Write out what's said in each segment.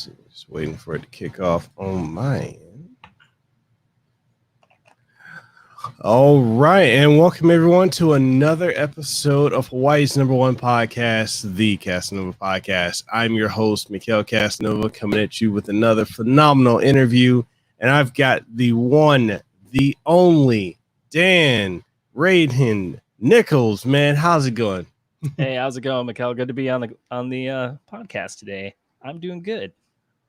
see. Just waiting for it to kick off on my end. All right, and welcome everyone to another episode of Hawaii's #1 podcast, the Kasanova podcast. I'm your host, Mekel Kasanova, coming at you with another phenomenal interview, and I've got the one, the only Dan Raidhyn Nichols. Man, how's it going? Hey, how's it going, Mekel? Good to be on the podcast today. I'm doing good.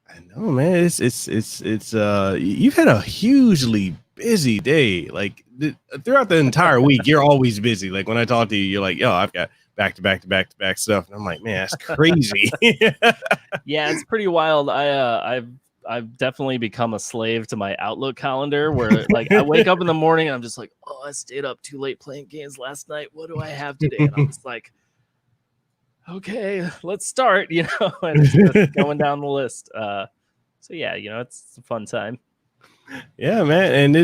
I know, man. It's you've had a hugely busy day. Like throughout the entire week, you're always busy. Like when I talk to you, you're like, yo, I've got back to back stuff. And I'm like, man, that's crazy. Yeah, it's pretty wild. I've definitely become a slave to my Outlook calendar where like I wake up in the morning and I'm just like, oh, I stayed up too late playing games last night. What do I have today? And I'm just like, okay, let's start, and it's just going down the list. So yeah, it's a fun time. Yeah, man. And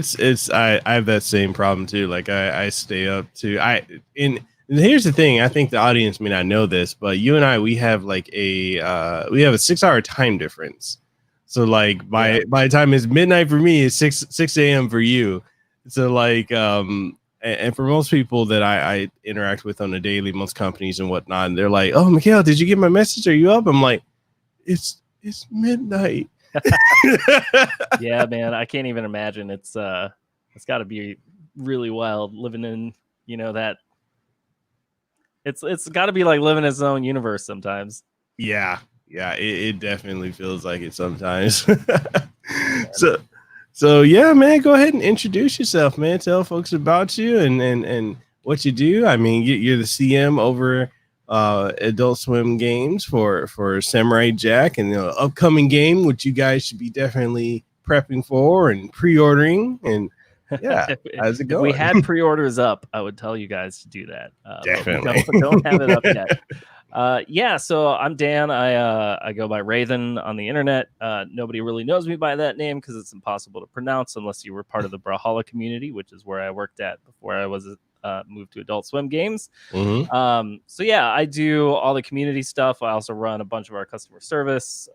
I have that same problem too. Like I stay up too. And here's the thing, I think the audience may not know this, but you and I, we have like we have a 6-hour time difference. So like by the time it's midnight for me, it's 6 a.m. for you. So like and for most people that I interact with on a daily, most companies and whatnot, and they're like, "Oh, Miguel, did you get my message? Are you up?" I'm like, "It's midnight." Yeah, man, I can't even imagine. It's got to be really wild living in that. It's got to be like living in its own universe sometimes. Yeah, it definitely feels like it sometimes. So yeah, man, go ahead and introduce yourself, man. Tell folks about you and what you do. I mean, you're the CM over Adult Swim games for Samurai Jack, and the upcoming game, which you guys should be definitely prepping for and pre-ordering. And yeah, how's it going? If we had pre-orders up, I would tell you guys to do that. Definitely. Don't have it up yet. Yeah, so I'm Dan. I go by Raidhyn on the internet. Nobody really knows me by that name because it's impossible to pronounce unless you were part of the Brawlhalla community, which is where I worked at before I was moved to Adult Swim games. Mm-hmm. So yeah, I do all the community stuff. I also run a bunch of our customer service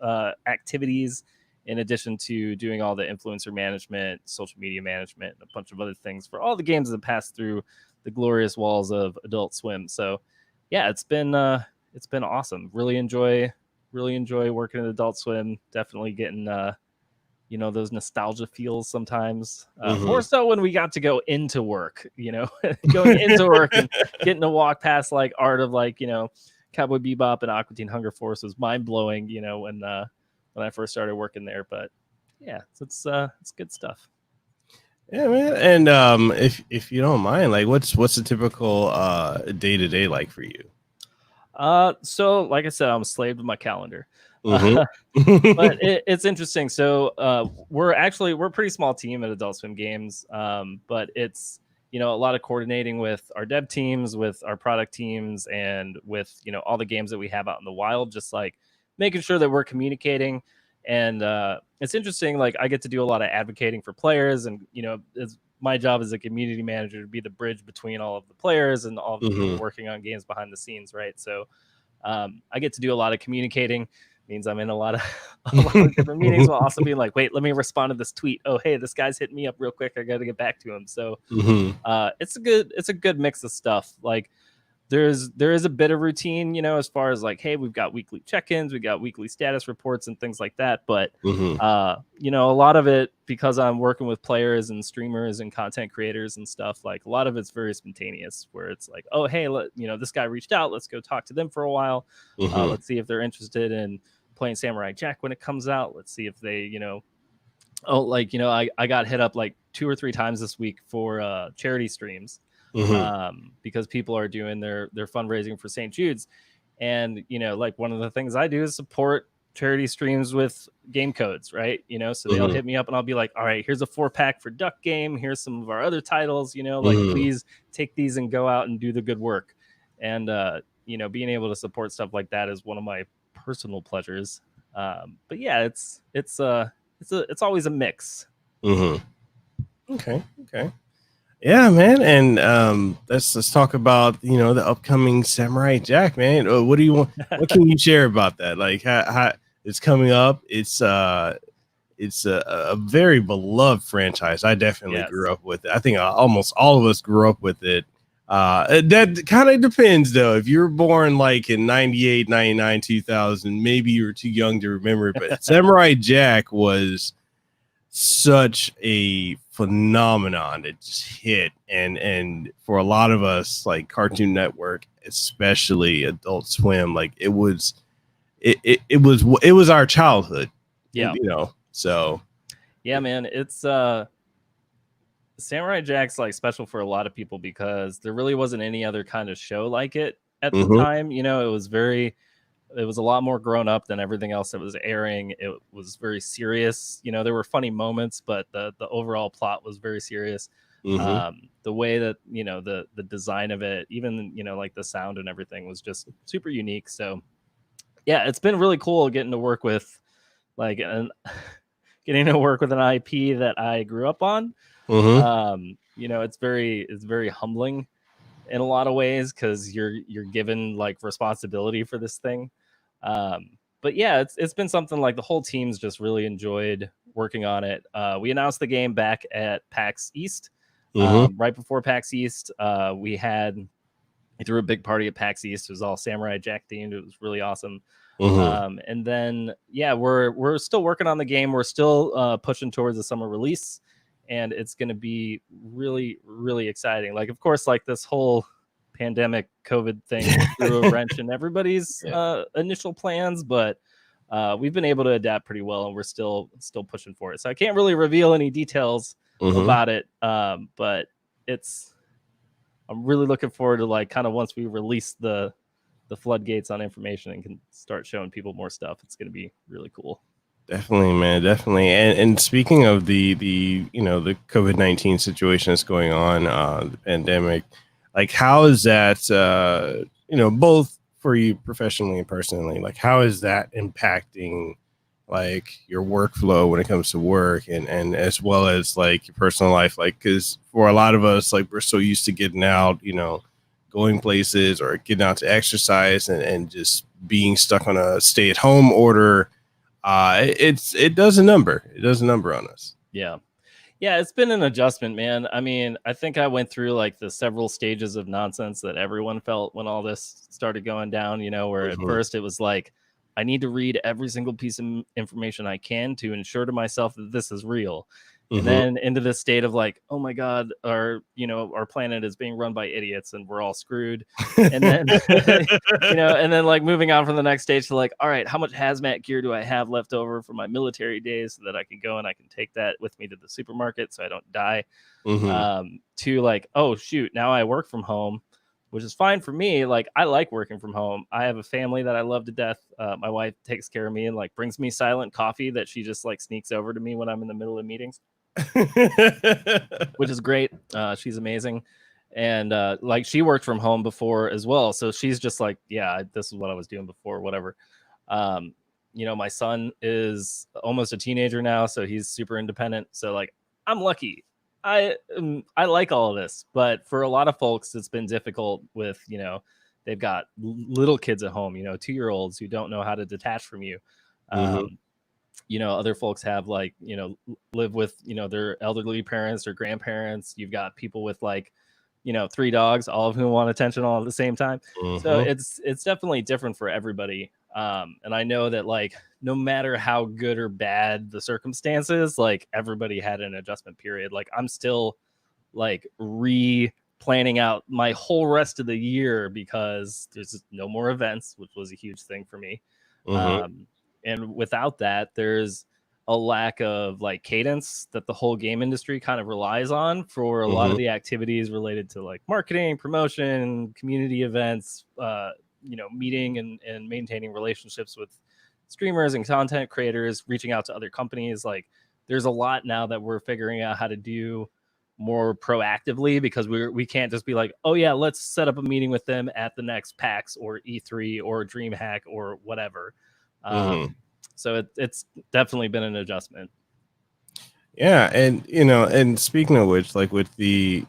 activities, in addition to doing all the influencer management, social media management, and a bunch of other things for all the games that pass through the glorious walls of Adult Swim. So yeah, it's been awesome. Really enjoy working at Adult Swim. Definitely getting those nostalgia feels sometimes. More so when we got to go into work, going into work and getting to walk past like art of like, Cowboy Bebop and Aqua Teen Hunger Force was mind blowing, when I first started working there. But yeah, so it's good stuff. Yeah, man. And if you don't mind, like what's the typical day-to-day like for you? So like I said, I'm a slave to my calendar. Mm-hmm. But it's interesting. So we're a pretty small team at Adult Swim Games. But it's a lot of coordinating with our dev teams, with our product teams, and with all the games that we have out in the wild, just like making sure that we're communicating. And it's interesting, like I get to do a lot of advocating for players, and it's my job as a community manager to be the bridge between all of the players and all of the people working on games behind the scenes, right? So I get to do a lot of communicating. It means I'm in a lot of different meetings while also being like, wait, let me respond to this tweet. Oh, hey, this guy's hitting me up real quick. I got to get back to him. So it's a good mix of stuff. Like there is a bit of routine, as far as like, hey, we've got weekly check-ins, we got weekly status reports and things like that. But a lot of it, because I'm working with players and streamers and content creators and stuff, like a lot of it's very spontaneous, where it's like, oh, hey, this guy reached out, let's go talk to them for a while. Let's see if they're interested in playing Samurai Jack when it comes out. Let's see if they, I got hit up like 2 or 3 times this week for charity streams. Because people are doing their fundraising for St. Jude's, and like one of the things I do is support charity streams with game codes, right? So they'll hit me up and I'll be like, all right, here's a 4-pack for Duck Game, here's some of our other titles, please take these and go out and do the good work. And being able to support stuff like that is one of my personal pleasures. But yeah, it's always a mix. Okay. Yeah, man, and let's talk about the upcoming Samurai Jack, man. What do you want? What can you share about that? Like, how is coming up. It's a very beloved franchise. I definitely grew up with it. I think almost all of us grew up with it. That kind of depends, though. If you were born like in 98, 99, 2000, maybe you were too young to remember it. But Samurai Jack was such a phenomenon. It just hit. And for a lot of us, like Cartoon Network, especially Adult Swim, like it was our childhood. Yeah. You know, so. Yeah, man. It's Samurai Jack's like special for a lot of people because there really wasn't any other kind of show like it at the time. You know, it was a lot more grown up than everything else that was airing. It was very serious. You know, there were funny moments, but the overall plot was very serious. The way that, you know, the design of it, even, you know, like the sound and everything was just super unique. So yeah, it's been really cool getting to work with like an IP that I grew up on. You know, it's very humbling in a lot of ways because you're given like responsibility for this thing. But yeah, it's been something like the whole team's just really enjoyed working on it. We announced the game back at PAX East. Right before PAX East, we threw a big party at PAX East. It was all Samurai Jack themed. It was really awesome. And then yeah, we're still working on the game. We're still pushing towards the summer release. And it's going to be really, really exciting. Like, of course, like this whole pandemic COVID thing threw a wrench in everybody's initial plans, but we've been able to adapt pretty well, and we're still pushing for it. So I can't really reveal any details about it, but I'm really looking forward to like kind of once we release the floodgates on information and can start showing people more stuff. It's going to be really cool. Definitely, man. Definitely. And speaking of the you know, the COVID-19 situation that's going on, the pandemic, like how is that, you know, both for you professionally and personally, like how is that impacting like your workflow when it comes to work and as well as like your personal life? Like, because for a lot of us, like we're so used to getting out, you know, going places or getting out to exercise and just being stuck on a stay-at-home order. It does a number. It does a number on us. Yeah, it's been an adjustment, man. I mean, I think I went through like the several stages of nonsense that everyone felt when all this started going down, you know, where at first it was like, I need to read every single piece of information I can to ensure to myself that this is real. And then into this state of like, oh my God, our planet is being run by idiots and we're all screwed. And then, you know, and then like moving on from the next stage to like, all right, how much hazmat gear do I have left over for my military days so that I can go and I can take that with me to the supermarket so I don't die. To like, oh shoot, now I work from home, which is fine for me. Like, I like working from home. I have a family that I love to death. My wife takes care of me and like brings me silent coffee that she just like sneaks over to me when I'm in the middle of meetings. Which is great. She's amazing. And like she worked from home before as well. So she's just like, yeah, this is what I was doing before, whatever. You know, my son is almost a teenager now, so he's super independent. So like, I'm lucky. I like all of this, but for a lot of folks, it's been difficult with, you know, they've got little kids at home, you know, 2-year-olds who don't know how to detach from you. You know, other folks have like, you know, live with, you know, their elderly parents or grandparents. You've got people with like, you know, 3 dogs, all of whom want attention all at the same time. So it's definitely different for everybody. And I know that like, no matter how good or bad the circumstances, like everybody had an adjustment period. Like I'm still like planning out my whole rest of the year because there's no more events, which was a huge thing for me. And without that, there's a lack of like cadence that the whole game industry kind of relies on for a lot of the activities related to like marketing, promotion, community events, you know, meeting and maintaining relationships with streamers and content creators, reaching out to other companies. Like there's a lot now that we're figuring out how to do more proactively because we can't just be like, oh yeah, let's set up a meeting with them at the next PAX or E3 or DreamHack or whatever. So it's definitely been an adjustment. Yeah, and you know, and speaking of which, like with the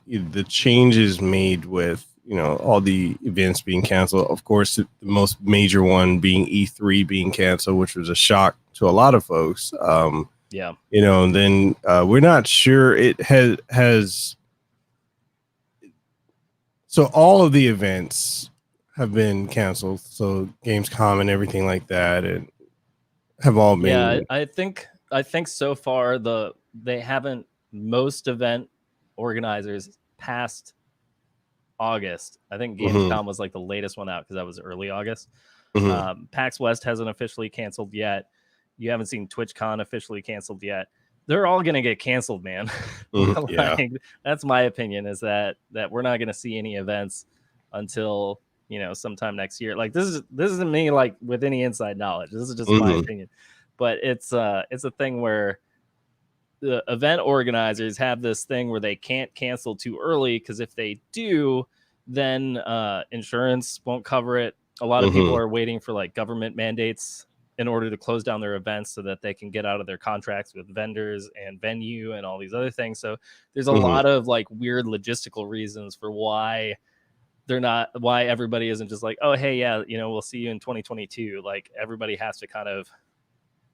changes made with, all the events being canceled. Of course, the most major one being E3 being canceled, which was a shock to a lot of folks. Yeah. And then we're not sure it has. So all of the events have been canceled. So Gamescom and everything like that, and have all been. Yeah, I think so far they haven't, most event organizers past August. I think Gamescom was like the latest one out because that was early August. PAX West hasn't officially canceled yet. You haven't seen TwitchCon officially canceled yet. They're all gonna get canceled, man. Like, that's my opinion, is that we're not gonna see any events until sometime next year. Like, this isn't me like with any inside knowledge. This is just my opinion. But it's a thing where the event organizers have this thing where they can't cancel too early, because if they do, then insurance won't cover it. A lot of people are waiting for like government mandates in order to close down their events so that they can get out of their contracts with vendors and venue and all these other things. So there's a lot of like weird logistical reasons for why everybody isn't just like, oh, hey, yeah, we'll see you in 2022. Like, everybody has to kind of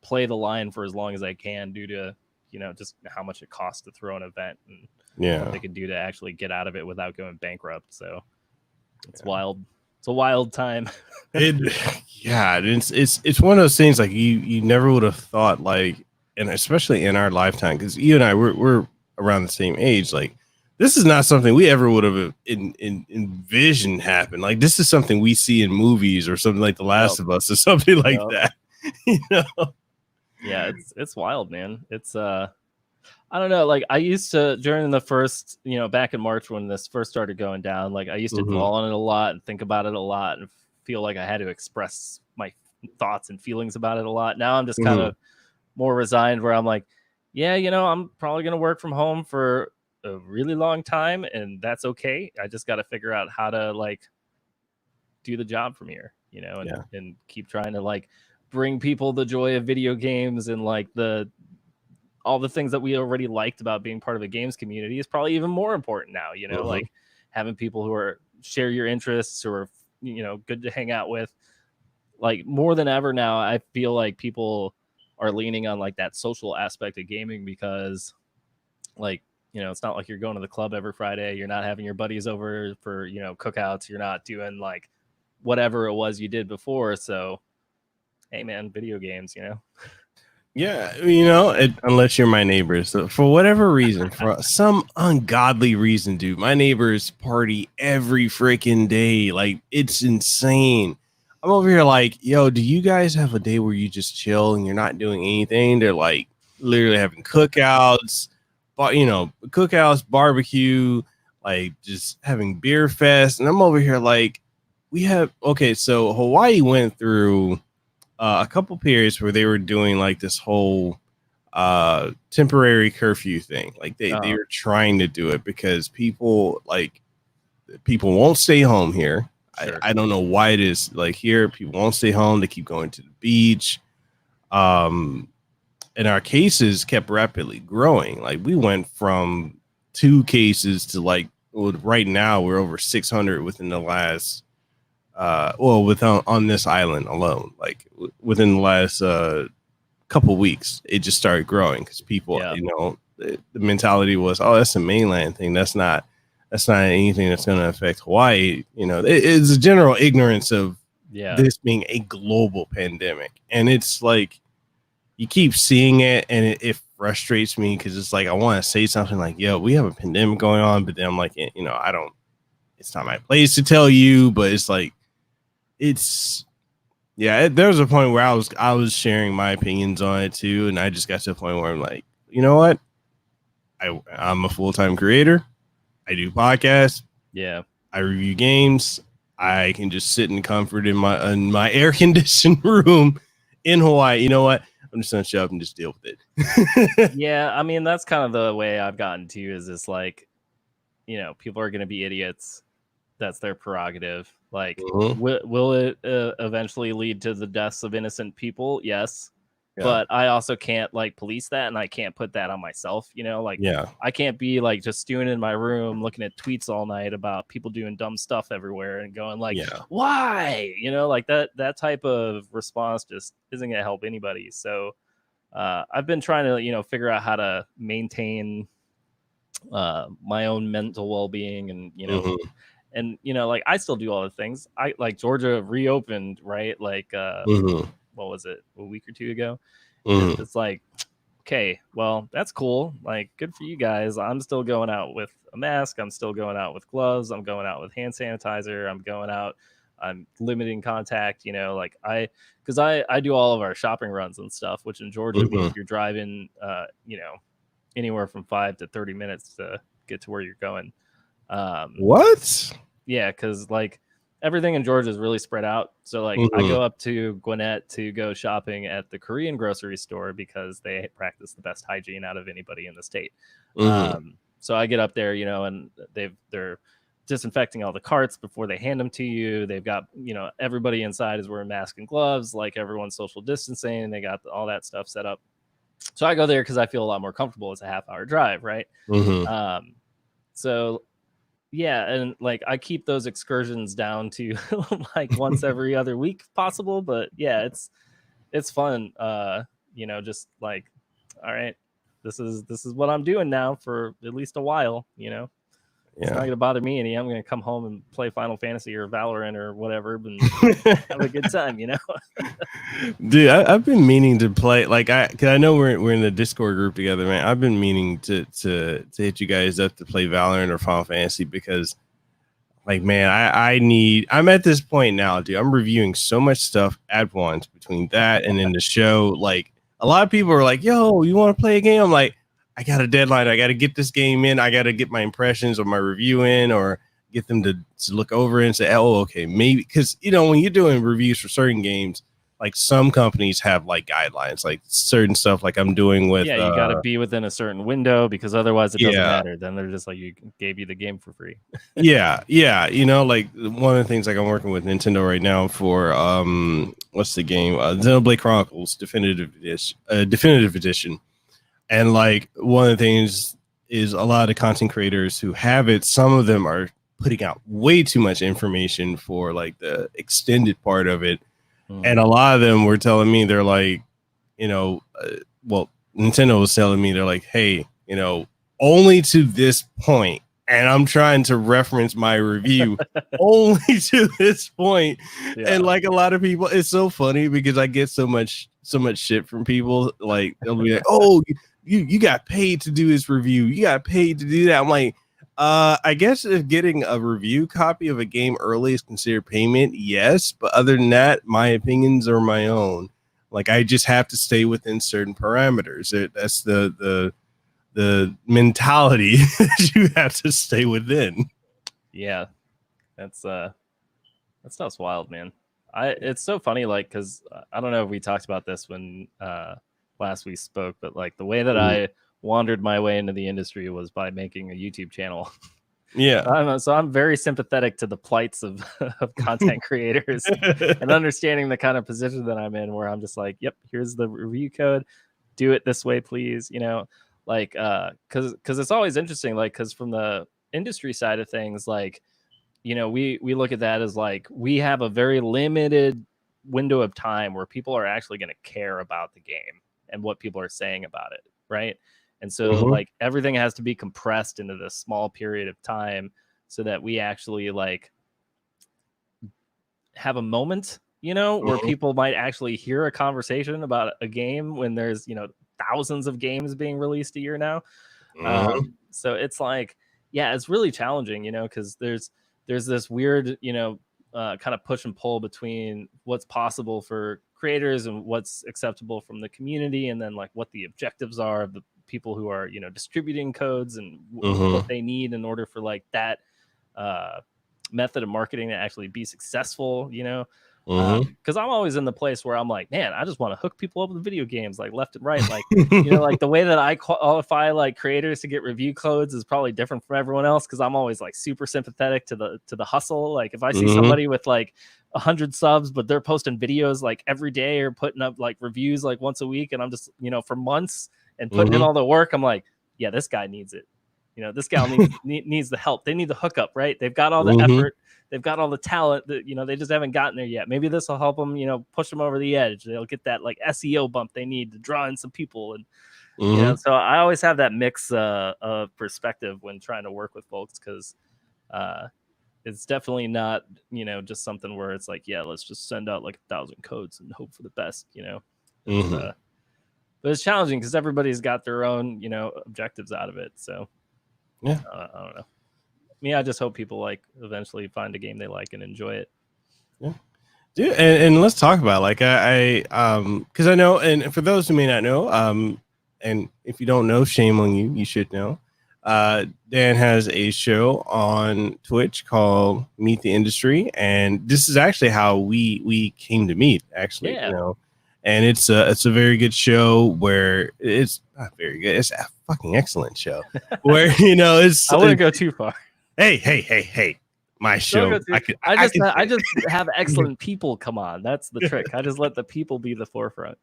play the line for as long as they can due to, just how much it costs to throw an event and what they can do to actually get out of it without going bankrupt. So it's wild. It's a wild time. It's one of those things like you never would have thought, like, and especially in our lifetime, because you and I we're around the same age. Like, this is not something we ever would have envisioned happen. Like, this is something we see in movies or something like The Last of Us or something like that. Yeah, it's wild, man. It's I don't know, like, I used to, during the first, back in March when this first started going down, like, I used to dwell on it a lot and think about it a lot and feel like I had to express my thoughts and feelings about it a lot. Now I'm just kind of more resigned, where I'm like, yeah, I'm probably going to work from home for a really long time, and that's okay. I just got to figure out how to, like, do the job from here, and keep trying to, like, bring people the joy of video games, and like all the things that we already liked about being part of a games community is probably even more important now, like having people who share your interests, who are, good to hang out with. Like, more than ever now, I feel like people are leaning on like that social aspect of gaming, because like, it's not like you're going to the club every Friday. You're not having your buddies over for, cookouts. You're not doing like whatever it was you did before. So, hey man, video games, Yeah, unless you're my neighbors. So for whatever reason, for some ungodly reason, dude, my neighbors party every freaking day. Like, it's insane. I'm over here like, yo, do you guys have a day where you just chill and you're not doing anything? They're like literally having cookouts, cookouts, barbecue, like just having beer fest. And I'm over here like, so Hawaii went through a couple periods where they were doing like this whole temporary curfew thing. Like they were trying to do it because people won't stay home here. Sure. I don't know why it is like here. People won't stay home. They keep going to the beach. And our cases kept rapidly growing. Like, we went from 2 cases to like, right now we're over 600 within the last on this island alone. Like, within the last couple weeks, it just started growing because people, the mentality was, oh, that's a mainland thing. That's not anything that's going to affect Hawaii. It's a general ignorance of this being a global pandemic, and it's like you keep seeing it, and it frustrates me because it's like I want to say something like, "Yo, we have a pandemic going on," but then I'm like, I don't. It's not my place to tell you, but it's like. There was a point where I was sharing my opinions on it too, and I just got to a point where I'm like, you know what? I'm a full-time creator. I do podcasts. Yeah. I review games. I can just sit in comfort in my air-conditioned room in Hawaii. You know what? I'm just gonna show up and just deal with it. Yeah, I mean, that's kind of the way I've gotten to, is this like, people are gonna be idiots. That's their prerogative. Like, will it eventually lead to the deaths of innocent people? Yes. but I also can't like police that, and I can't put that on myself, you know, like I can't be like just stewing in my room looking at tweets all night about people doing dumb stuff everywhere and going like, why, you know, like that type of response just isn't gonna help anybody. So I've been trying to, you know, figure out how to maintain my own mental well-being, and you know, and you know, like I still do all the things. I like Georgia reopened, right? Like what was it, a week or two ago? It's like, okay, well, that's cool. Like, good for you guys. I'm still going out with a mask. I'm still going out with gloves. I'm going out with hand sanitizer. I'm going out. I'm limiting contact, you know, like because I do all of our shopping runs and stuff, which in Georgia means you're driving, you know, anywhere from 5 to 30 minutes to get to where you're going. What? Yeah, because like everything in Georgia is really spread out. So like I go up to Gwinnett to go shopping at the Korean grocery store because they practice the best hygiene out of anybody in the state. So I get up there, you know, and they're disinfecting all the carts before they hand them to you. They've got, you know, everybody inside is wearing masks and gloves, like everyone's social distancing. They got all that stuff set up. So I go there because I feel a lot more comfortable. It's a half-hour drive, right? So yeah, and like I keep those excursions down to like once every other week possible, but yeah, it's fun. You know, just like, all right, this is what I'm doing now for at least a while, you know. It's not gonna bother me any. I'm gonna come home and play Final Fantasy or Valorant or whatever and have a good time, you know. Dude, I've been meaning to play, like, cause I know we're in the Discord group together, man. I've been meaning to hit you guys up to play Valorant or Final Fantasy because, like, man, I'm at this point now, dude. I'm reviewing so much stuff at once between that and then the show. Like, a lot of people are like, "Yo, you want to play a game?" I'm like, I got a deadline. I got to get this game in. I got to get my impressions or my review in, or get them to look over it and say, "Oh, okay, maybe." Because you know, when you're doing reviews for certain games, like some companies have like guidelines, like certain stuff. Like I'm doing with, you got to be within a certain window because otherwise it doesn't matter. Then they're just like, you gave you the game for free. yeah. You know, like one of the things, like I'm working with Nintendo right now for what's the game? Xenoblade Chronicles Definitive Edition. And like one of the things is a lot of content creators who have it, some of them are putting out way too much information for like the extended part of it. And a lot of them were telling me, they're like, you know, well, Nintendo was telling me, they're like, hey, you know, only to this point. And I'm trying to reference my review only to this point. And like a lot of people, it's so funny because I get so much shit from people. Like they'll be like, oh, you got paid to do this review. You got paid to do that. I'm like, I guess if getting a review copy of a game early is considered payment, yes. But other than that, my opinions are my own. Like I just have to stay within certain parameters. That's the mentality that you have to stay within. Yeah, that stuff's wild, man. It's so funny, like, because I don't know if we talked about this when last we spoke, but like the way that I wandered my way into the industry was by making a YouTube channel. Yeah. So I'm very sympathetic to the plights of content creators and understanding the kind of position that I'm in, where I'm just like, yep, here's the review code, do it this way, please. You know, like, because it's always interesting, like, because from the industry side of things, like, you know, we look at that as like, we have a very limited window of time where people are actually going to care about the game and what people are saying about it, right? And so like everything has to be compressed into this small period of time so that we actually like have a moment, you know, where people might actually hear a conversation about a game when there's, you know, thousands of games being released a year now. So it's like, yeah, it's really challenging, you know, because there's this weird, you know, kind of push and pull between what's possible for creators and what's acceptable from the community, and then like what the objectives are of the people who are, you know, distributing codes and what they need in order for like that method of marketing to actually be successful, you know. Because I'm always in the place where I'm like, man, I just want to hook people up with video games like left and right. Like, you know, like the way that I qualify like creators to get review codes is probably different from everyone else, because I'm always like super sympathetic to the hustle. Like if I see somebody with like 100 subs, but they're posting videos like every day or putting up like reviews like once a week, and I'm just, you know, for months and putting in all the work, I'm like, yeah, this guy needs it. You know, this gal needs the help. They need the hookup, right? They've got all the effort. They've got all the talent that, you know, they just haven't gotten there yet. Maybe this will help them, you know, push them over the edge. They'll get that like SEO bump they need to draw in some people. And, you know, so I always have that mix of perspective when trying to work with folks, because it's definitely not, you know, just something where it's like, yeah, let's just send out like 1,000 codes and hope for the best, you know. But it's challenging because everybody's got their own, you know, objectives out of it. So, yeah, I don't know. Me, I just hope people like eventually find a game they like and enjoy it. Yeah, dude, and let's talk about like because I know, and for those who may not know, and if you don't know, shame on you, you should know. Dan has a show on Twitch called Meet the Industry, and this is actually how we came to meet. Actually, you know, and it's a very good show where it's not very good. It's a fucking excellent show where, you know, it's. I wouldn't go too far. Hey. My show. I just have excellent people come on. That's the trick. I just let the people be the forefront.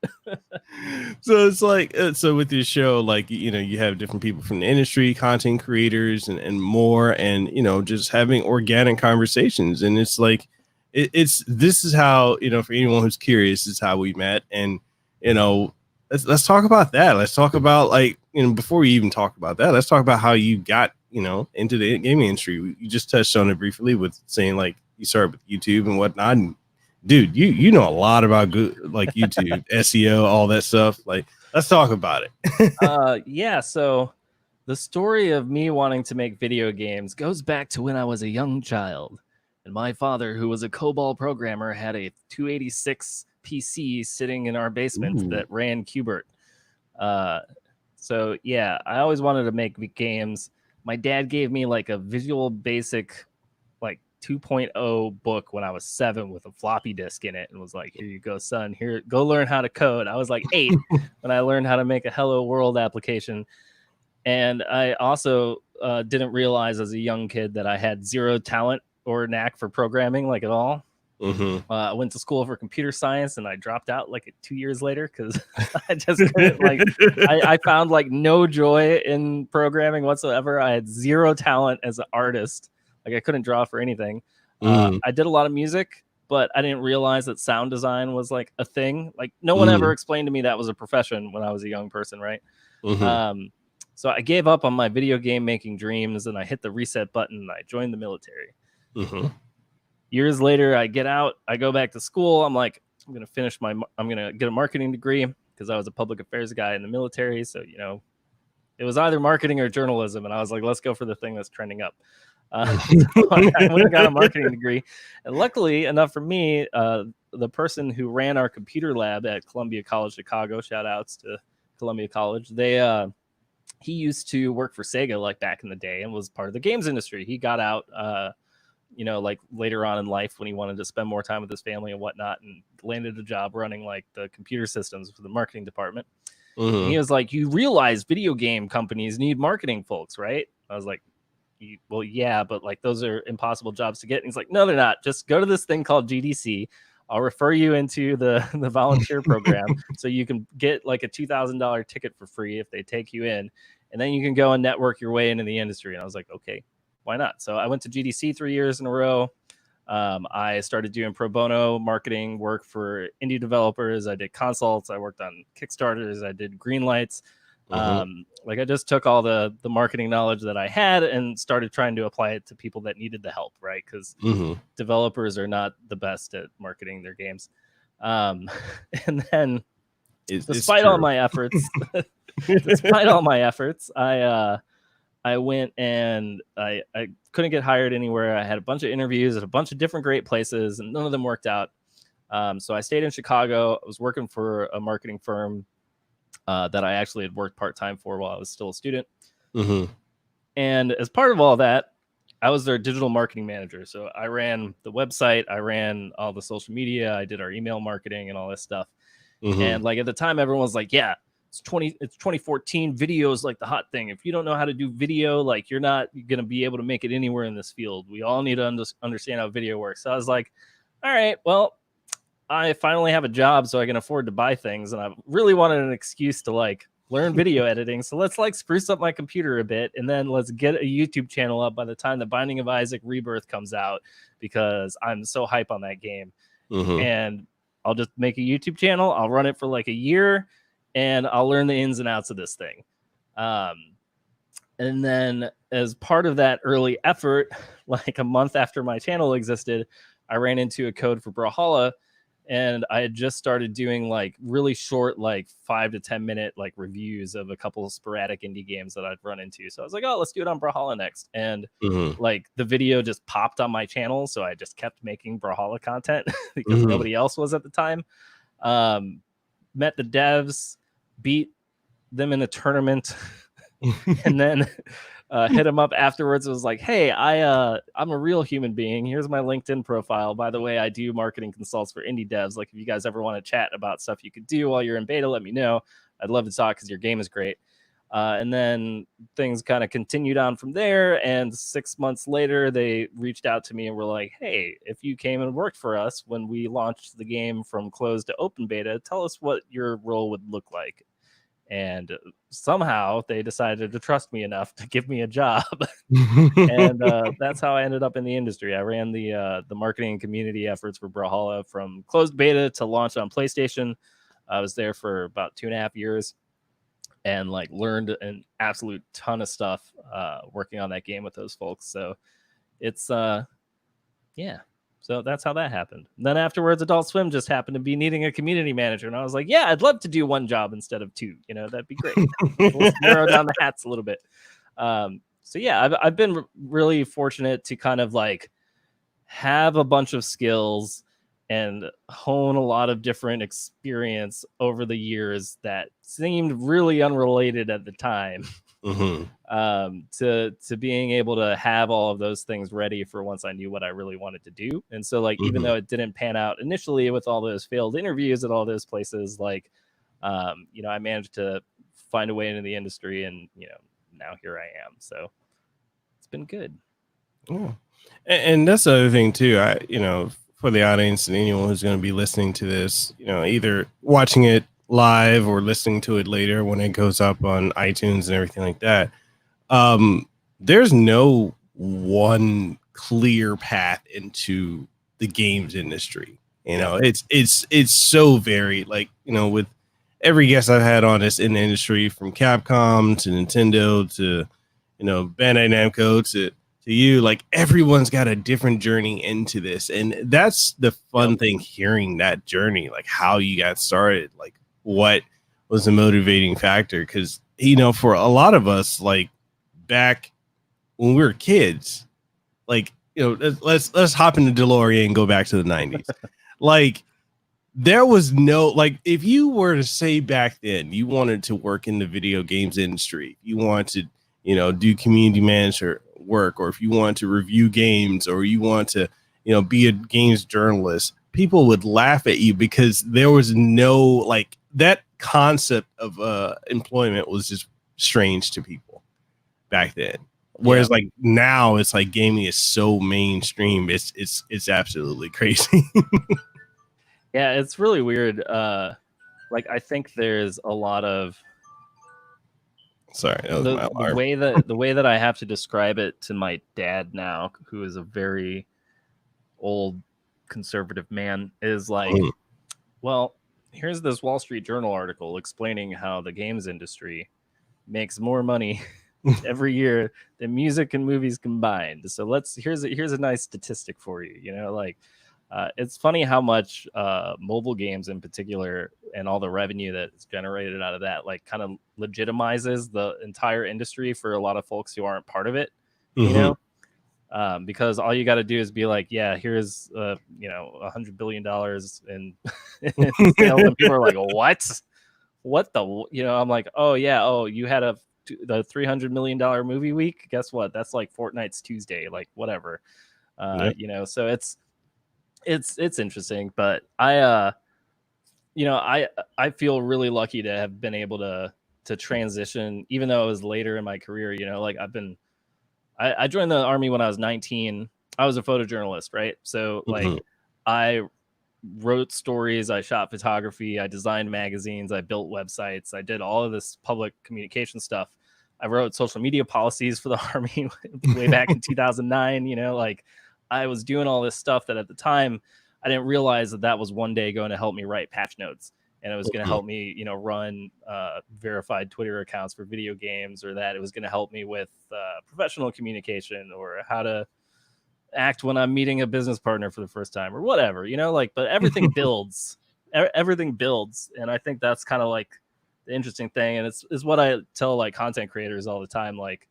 So it's like, so with your show, like, you know, you have different people from the industry, content creators and more, and, you know, just having organic conversations. And it's like, this is how, you know, for anyone who's curious, this is how we met. And, you know, let's talk about that. Let's talk about, like, you know, before we even talk about that, let's talk about how you got, you know, into the gaming industry. You just touched on it briefly with saying like you started with YouTube and whatnot. And dude, you know a lot about good, like YouTube, SEO, all that stuff. Like, let's talk about it. Yeah. So the story of me wanting to make video games goes back to when I was a young child, and my father, who was a COBOL programmer, had a 286 PC sitting in our basement that ran Qbert. So yeah, I always wanted to make games. My dad gave me like a Visual Basic like 2.0 book when I was 7 with a floppy disk in it, and was like, here you go, son, here, go learn how to code. I was like 8 when I learned how to make a Hello World application. And I also didn't realize as a young kid that I had zero talent or knack for programming, like at all. I went to school for computer science, and I dropped out like 2 years later because I just couldn't, like, I found like no joy in programming whatsoever. I had zero talent as an artist. Like I couldn't draw for anything. I did a lot of music, but I didn't realize that sound design was like a thing. Like no one ever explained to me that was a profession when I was a young person, right? So I gave up on my video game making dreams, and I hit the reset button, and I joined the military. Years later, I get out, I go back to school. I'm like, I'm going to get a marketing degree because I was a public affairs guy in the military. So, you know, it was either marketing or journalism. And I was like, let's go for the thing that's trending up. So I went and got a marketing degree. And luckily enough for me, the person who ran our computer lab at Columbia College Chicago, shout outs to Columbia College, he used to work for Sega like back in the day and was part of the games industry. He got out, you know, like later on in life when he wanted to spend more time with his family and whatnot, and landed a job running like the computer systems for the marketing department. And he was like, you realize video game companies need marketing folks, right? I was like, well, yeah, but like those are impossible jobs to get. And he's like, no, they're not. Just go to this thing called GDC. I'll refer you into the volunteer program so you can get like a $2,000 ticket for free if they take you in. And then you can go and network your way into the industry. And I was like, okay, why not? So I went to GDC 3 years in a row. I started doing pro bono marketing work for indie developers. I did consults. I worked on Kickstarters. I did green lights. Like I just took all the marketing knowledge that I had and started trying to apply it to people that needed the help, right? Because developers are not the best at marketing their games. And then despite all my efforts, I went and I couldn't get hired anywhere. I had a bunch of interviews at a bunch of different great places, and none of them worked out. So I stayed in Chicago. I was working for a marketing firm that I actually had worked part-time for while I was still a student. And as part of all that, I was their digital marketing manager. So I ran the website, I ran all the social media, I did our email marketing and all this stuff. And like at the time, everyone was like, yeah, it's 2014. Video is like the hot thing. If you don't know how to do video, like you're not going to be able to make it anywhere in this field. We all need to understand how video works. So I was like, all right, well, I finally have a job so I can afford to buy things. And I really wanted an excuse to like learn video editing. So let's like spruce up my computer a bit. And then let's get a YouTube channel up by the time the Binding of Isaac Rebirth comes out, because I'm so hype on that game. And I'll just make a YouTube channel. I'll run it for like a year and I'll learn the ins and outs of this thing. And then as part of that early effort, like a month after my channel existed, I ran into a code for Brawlhalla, and I had just started doing like really short, like 5 to 10 minute like reviews of a couple of sporadic indie games that I'd run into. So I was like, oh, let's do it on Brawlhalla next. And like the video just popped on my channel. So I just kept making Brawlhalla content because nobody else was at the time. Met the devs, beat them in a tournament, and then hit him up afterwards. It was like, hey, I'm a real human being. Here's my LinkedIn profile. By the way, I do marketing consults for indie devs. Like if you guys ever want to chat about stuff you could do while you're in beta, let me know. I'd love to talk because your game is great. And then things kind of continued on from there. And 6 months later, they reached out to me and were like, hey, if you came and worked for us when we launched the game from closed to open beta, tell us what your role would look like. And somehow they decided to trust me enough to give me a job. And that's how I ended up in the industry. I ran the marketing and community efforts for Brawlhalla from closed beta to launch on PlayStation. I was there for about 2.5 years and like learned an absolute ton of stuff working on that game with those folks. So it's yeah. So that's how that happened. And then afterwards, Adult Swim just happened to be needing a community manager. And I was like, yeah, I'd love to do one job instead of two. You know, that'd be great. Let's narrow down the hats a little bit. So yeah, I've been really fortunate to kind of like have a bunch of skills and hone a lot of different experience over the years that seemed really unrelated at the time. To being able to have all of those things ready for once I knew what I really wanted to do. And so like even though it didn't pan out initially with all those failed interviews at all those places, like you know, I managed to find a way into the industry, and you know, now here I am. So it's been good. Yeah. And that's the other thing too. I, you know, for the audience and anyone who's going to be listening to this, you know, either watching it live or listening to it later when it goes up on iTunes and everything like that, there's no one clear path into the games industry. You know, it's so varied. Like, you know, with every guest I've had on this in the industry, from Capcom to Nintendo to, you know, Bandai Namco to you, like everyone's got a different journey into this. And that's the fun thing, hearing that journey, like how you got started, like what was the motivating factor. Because, you know, for a lot of us, like back when we were kids, like, you know, let's hop in the DeLorean and go back to the 90s. Like there was no, like, if you were to say back then you wanted to work in the video games industry, you wanted to, you know, do community manager work, or if you want to review games, or you want to, you know, be a games journalist, people would laugh at you because there was no, like, that concept of employment was just strange to people back then. Whereas like now it's like gaming is so mainstream, it's absolutely crazy. Yeah, it's really weird. Like I think there's a lot of Sorry, that was my alarm. the way that I have to describe it to my dad now, who is a very old conservative man, is like, well, here's this Wall Street Journal article explaining how the games industry makes more money every year than music and movies combined. So here's a nice statistic for you. You know, like it's funny how much mobile games in particular and all the revenue that's generated out of that, like, kind of legitimizes the entire industry for a lot of folks who aren't part of it, you know, because all you got to do is be like, yeah, here's, you know, $100 billion in sales, and people are like, what the, you know, I'm like, oh yeah, oh, you had a the $300 million movie week. Guess what? That's like Fortnite's Tuesday, like whatever. You know, so it's interesting, but I feel really lucky to have been able to transition, even though it was later in my career. You know, like I joined the Army when I was 19. I was a photojournalist, right? So like I wrote stories, I shot photography, I designed magazines, I built websites, I did all of this public communication stuff. I wrote social media policies for the Army way back in 2009. You know, like I was doing all this stuff that at the time I didn't realize that was one day going to help me write patch notes, and it was going to help me, you know, run verified Twitter accounts for video games, or that it was going to help me with professional communication, or how to act when I'm meeting a business partner for the first time, or whatever, you know, like, but everything builds, everything builds. And I think that's kind of like the interesting thing. And it's what I tell like content creators all the time. Like,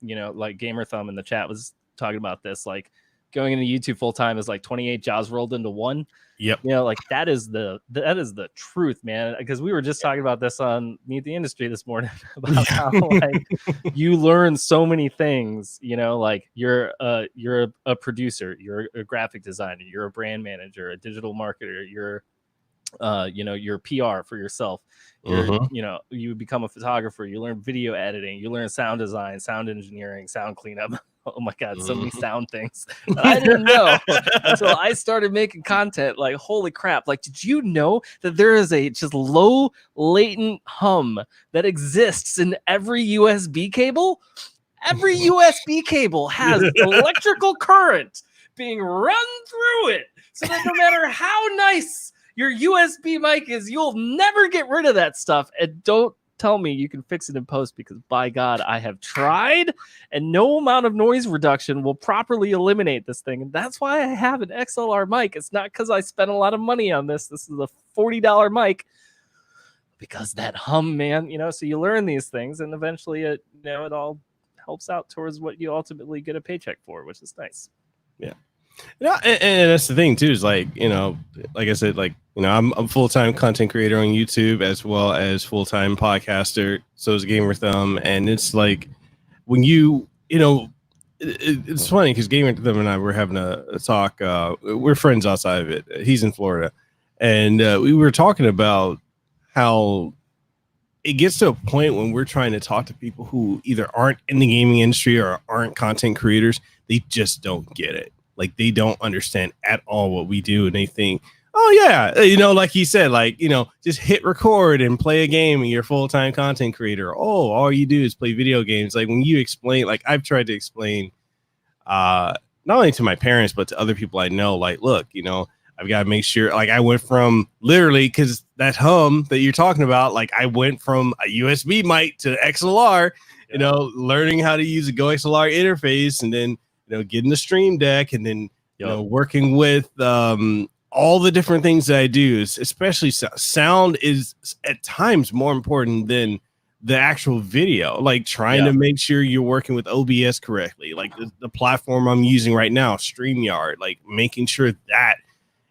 you know, like Gamer Thumb in the chat was talking about this, like going into YouTube full time is like 28 jobs rolled into one. Yep. You know, like that is the truth, man. Because we were just talking about this on Meet the Industry this morning about how like you learn so many things. You know, like you're a producer, you're a graphic designer, you're a brand manager, a digital marketer, you're you know, your PR for yourself. You're, you know, you become a photographer, you learn video editing, you learn sound design, sound engineering, sound cleanup. Oh my God, so many sound things that I didn't know until I started making content. Like, holy crap. Like, did you know that there is a just low latent hum that exists in every USB cable? Every USB cable has electrical current being run through it, so that no matter how nice your USB mic is, you'll never get rid of that stuff. And don't tell me you can fix it in post, because by God, I have tried, and no amount of noise reduction will properly eliminate this thing. And that's why I have an XLR mic. It's not because I spent a lot of money on this. This is a $40 mic, because that hum, man, you know, so you learn these things, and eventually it, you know, it all helps out towards what you ultimately get a paycheck for, which is nice. Yeah. Yeah, and that's the thing too, is like, you know, like I said, like, you know, I'm a full-time content creator on YouTube as well as full-time podcaster. So is Gamer Thumb. And it's like when you know, it's funny because Gamer Thumb and I were having a talk. We're friends outside of it. He's in Florida, and we were talking about how it gets to a point when we're trying to talk to people who either aren't in the gaming industry or aren't content creators. They just don't get it. Like, they don't understand at all what we do, and they think, oh yeah, you know, like he said, like, you know, just hit record and play a game and you're a full-time content creator. Oh, all you do is play video games. Like, when you explain, like I've tried to explain not only to my parents but to other people I know, like, look, you know, I've got to make sure, like, I went from literally, because that hum that you're talking about, like, I went from a USB mic to XLR, you know, learning how to use a Go XLR interface, and then, you know, getting the Stream Deck, and then, you know, working with all the different things that I do, especially sound is at times more important than the actual video. Like, trying to make sure you're working with OBS correctly, like the platform I'm using right now, StreamYard, like making sure that,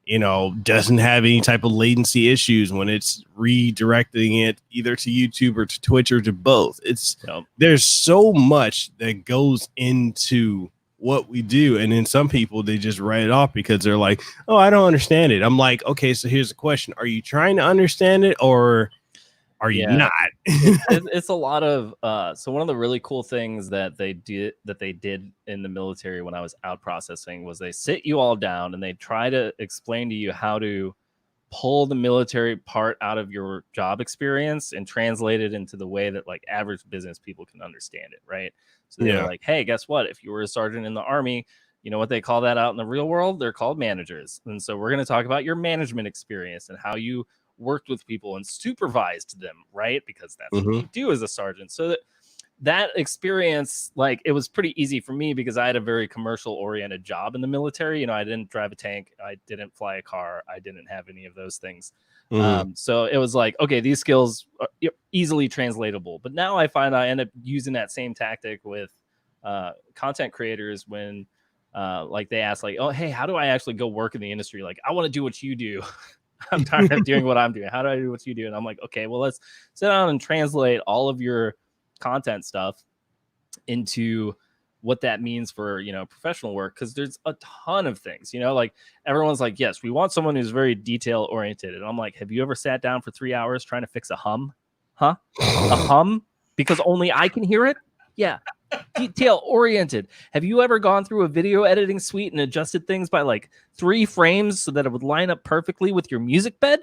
you know, doesn't have any type of latency issues when it's redirecting it either to YouTube or to Twitch or to both. It's there's so much that goes into what we do, and then some people, they just write it off because they're like, oh, I don't understand it. I'm like, okay, so here's the question: are you trying to understand it, or are you not? It's a lot of so one of the really cool things that they did in the military when I was out processing was they sit you all down and they try to explain to you how to pull the military part out of your job experience and translate it into the way that like average business people can understand it, right? So they're like, hey, guess what? If you were a sergeant in the Army, you know what they call that out in the real world? They're called managers. And so we're going to talk about your management experience and how you worked with people and supervised them, right? Because that's what you do as a sergeant. So that experience, like, it was pretty easy for me because I had a very commercial oriented job in the military. You know, I didn't drive a tank, I didn't fly a car, I didn't have any of those things. So it was like, okay, these skills are easily translatable. But now I find I end up using that same tactic with content creators when like they ask, like, oh, hey, how do I actually go work in the industry? Like, I want to do what you do. I'm tired of doing what I'm doing. How do I do what you do? And I'm like, okay, well, let's sit down and translate all of your content stuff into what that means for, you know, professional work. Because there's a ton of things, you know, like everyone's like, yes, we want someone who's very detail oriented. And I'm like, have you ever sat down for 3 hours trying to fix a hum? A hum? Because only I can hear it? Yeah. Detail oriented. Have you ever gone through a video editing suite and adjusted things by like 3 frames so that it would line up perfectly with your music bed?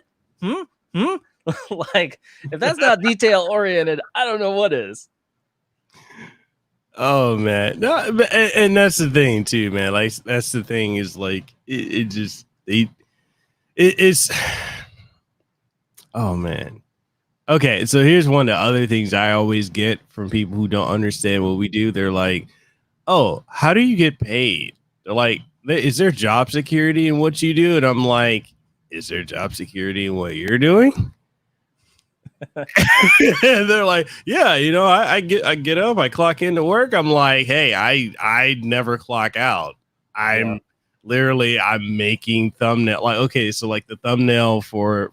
Like, if that's not detail oriented, I don't know what is. Oh man, no, and that's the thing too, man. Like that's the thing is like it's. Oh man. Okay, so here's one of the other things I always get from people who don't understand what we do. They're like, "Oh, how do you get paid?" They're like, "Is there job security in what you do?" And I'm like, "Is there job security in what you're doing?" And they're like, yeah, you know, I get up, I clock into work. I'm like, hey, I never clock out. I'm making thumbnail. Like, okay, so like the thumbnail for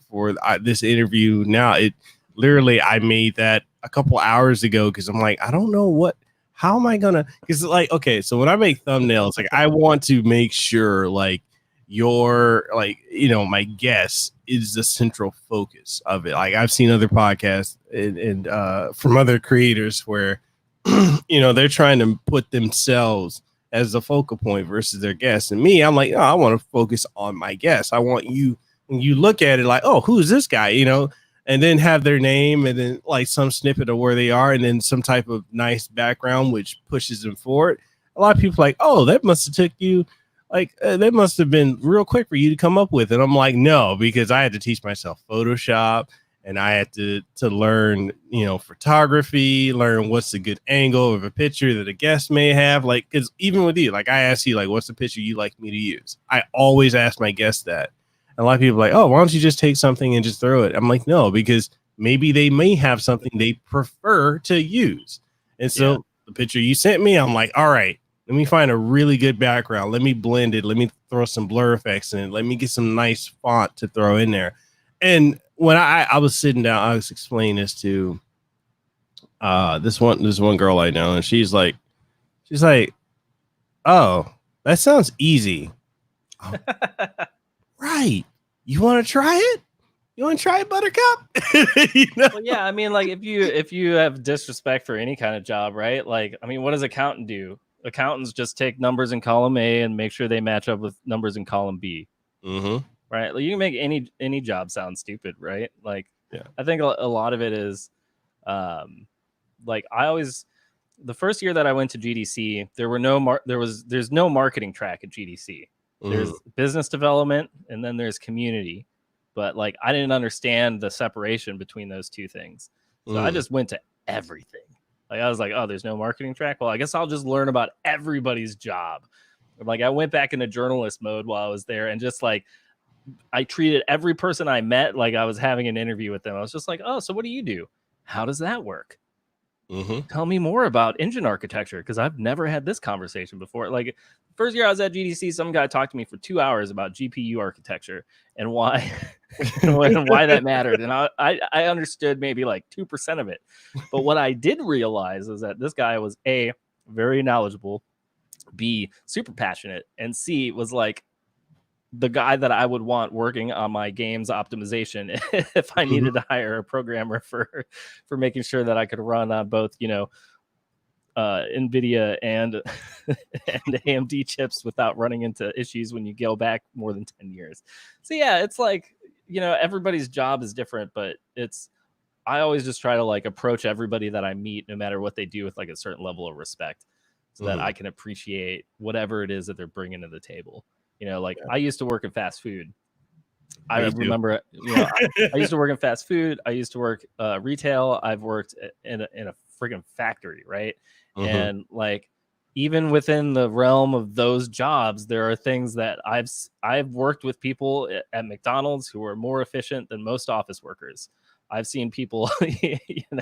this interview now, it literally I made that a couple hours ago because I'm like, I don't know how am I gonna, because like, okay, so when I make thumbnails, like I want to make sure like your, like, you know, my guess is the central focus of it. Like I've seen other podcasts and from other creators where you know they're trying to put themselves as the focal point versus their guests. And me, I'm like, oh, I want to focus on my guests. I want you, when you look at it, like, oh, who's this guy, you know, and then have their name and then like some snippet of where they are and then some type of nice background which pushes them forward. A lot of people like, oh, that must have took you like that must have been real quick for you to come up with. And I'm like, no, because I had to teach myself Photoshop and I had to learn, you know, photography, learn what's a good angle of a picture that a guest may have. Like, because even with you, like I asked you, like, what's the picture you like me to use? I always ask my guests that. And a lot of people are like, oh, why don't you just take something and just throw it? I'm like, no, because maybe they may have something they prefer to use. And so the picture you sent me, I'm like, all right, let me find a really good background. Let me blend it. Let me throw some blur effects in it. Let me get some nice font to throw in there. And when I was sitting down, I was explaining this to this one girl I know, and she's like, oh, that sounds easy. Oh, right. You want to try it? You want to try it, Buttercup? You know? Well, yeah, I mean, like if you have disrespect for any kind of job, right? Like, I mean, what does accountant do? Accountants just take numbers in column A and make sure they match up with numbers in column B. Mm-hmm. Right? Like you can make any job sound stupid, right? Like, yeah. I think a lot of it is, like the first year that I went to GDC, there's no marketing track at GDC. There's business development and then there's community, but like I didn't understand the separation between those two things, so I just went to everything. Like I was like, oh, there's no marketing track. Well, I guess I'll just learn about everybody's job. Like I went back into journalist mode while I was there, and just like I treated every person I met like I was having an interview with them. I was just like, oh, so what do you do? How does that work? Tell me more about engine architecture, because I've never had this conversation before. Like first year I was at GDC, some guy talked to me for 2 hours about GPU architecture and why and why that mattered. And I understood maybe like 2% of it. But what I did realize is that this guy was A, very knowledgeable, B, super passionate, and C, was like the guy that I would want working on my game's optimization if I needed to hire a programmer for making sure that I could run on both, you know, NVIDIA and AMD chips without running into issues when you go back more than 10 years. So yeah, it's like, you know, everybody's job is different, but I always just try to like approach everybody that I meet, no matter what they do, with like a certain level of respect, so that I can appreciate whatever it is that they're bringing to the table. You know, like I used to work in fast food. I remember, you know, I used to work in fast food. I used to work retail. I've worked in a freaking factory, right? And like, even within the realm of those jobs, there are things that I've worked with people at McDonald's who are more efficient than most office workers. I've seen people, you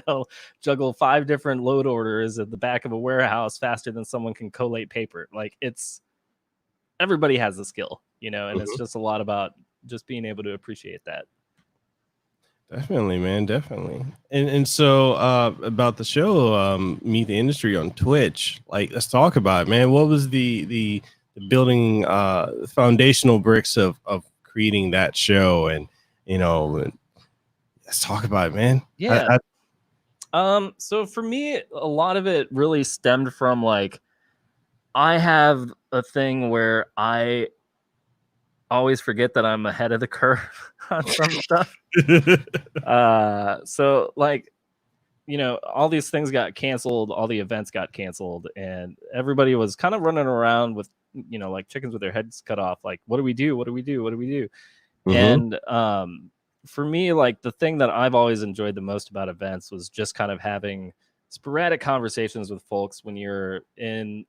know, juggle 5 different load orders at the back of a warehouse faster than someone can collate paper. Like everybody has a skill, you know, and it's just a lot about just being able to appreciate that. Definitely, man, definitely. And so about the show, Meet the Industry on Twitch. Like, let's talk about it, man. What was the building foundational bricks of creating that show? And let's talk about it, man. Yeah. So for me, a lot of it really stemmed from like, I have a thing where I always forget that I'm ahead of the curve on some stuff. So like, all these things got canceled, all the events got canceled, and everybody was kind of running around with, like chickens with their heads cut off. Like, what do we do? What do we do? What do we do? Mm-hmm. And for me, like the thing that I've always enjoyed the most about events was just kind of having sporadic conversations with folks when you're in,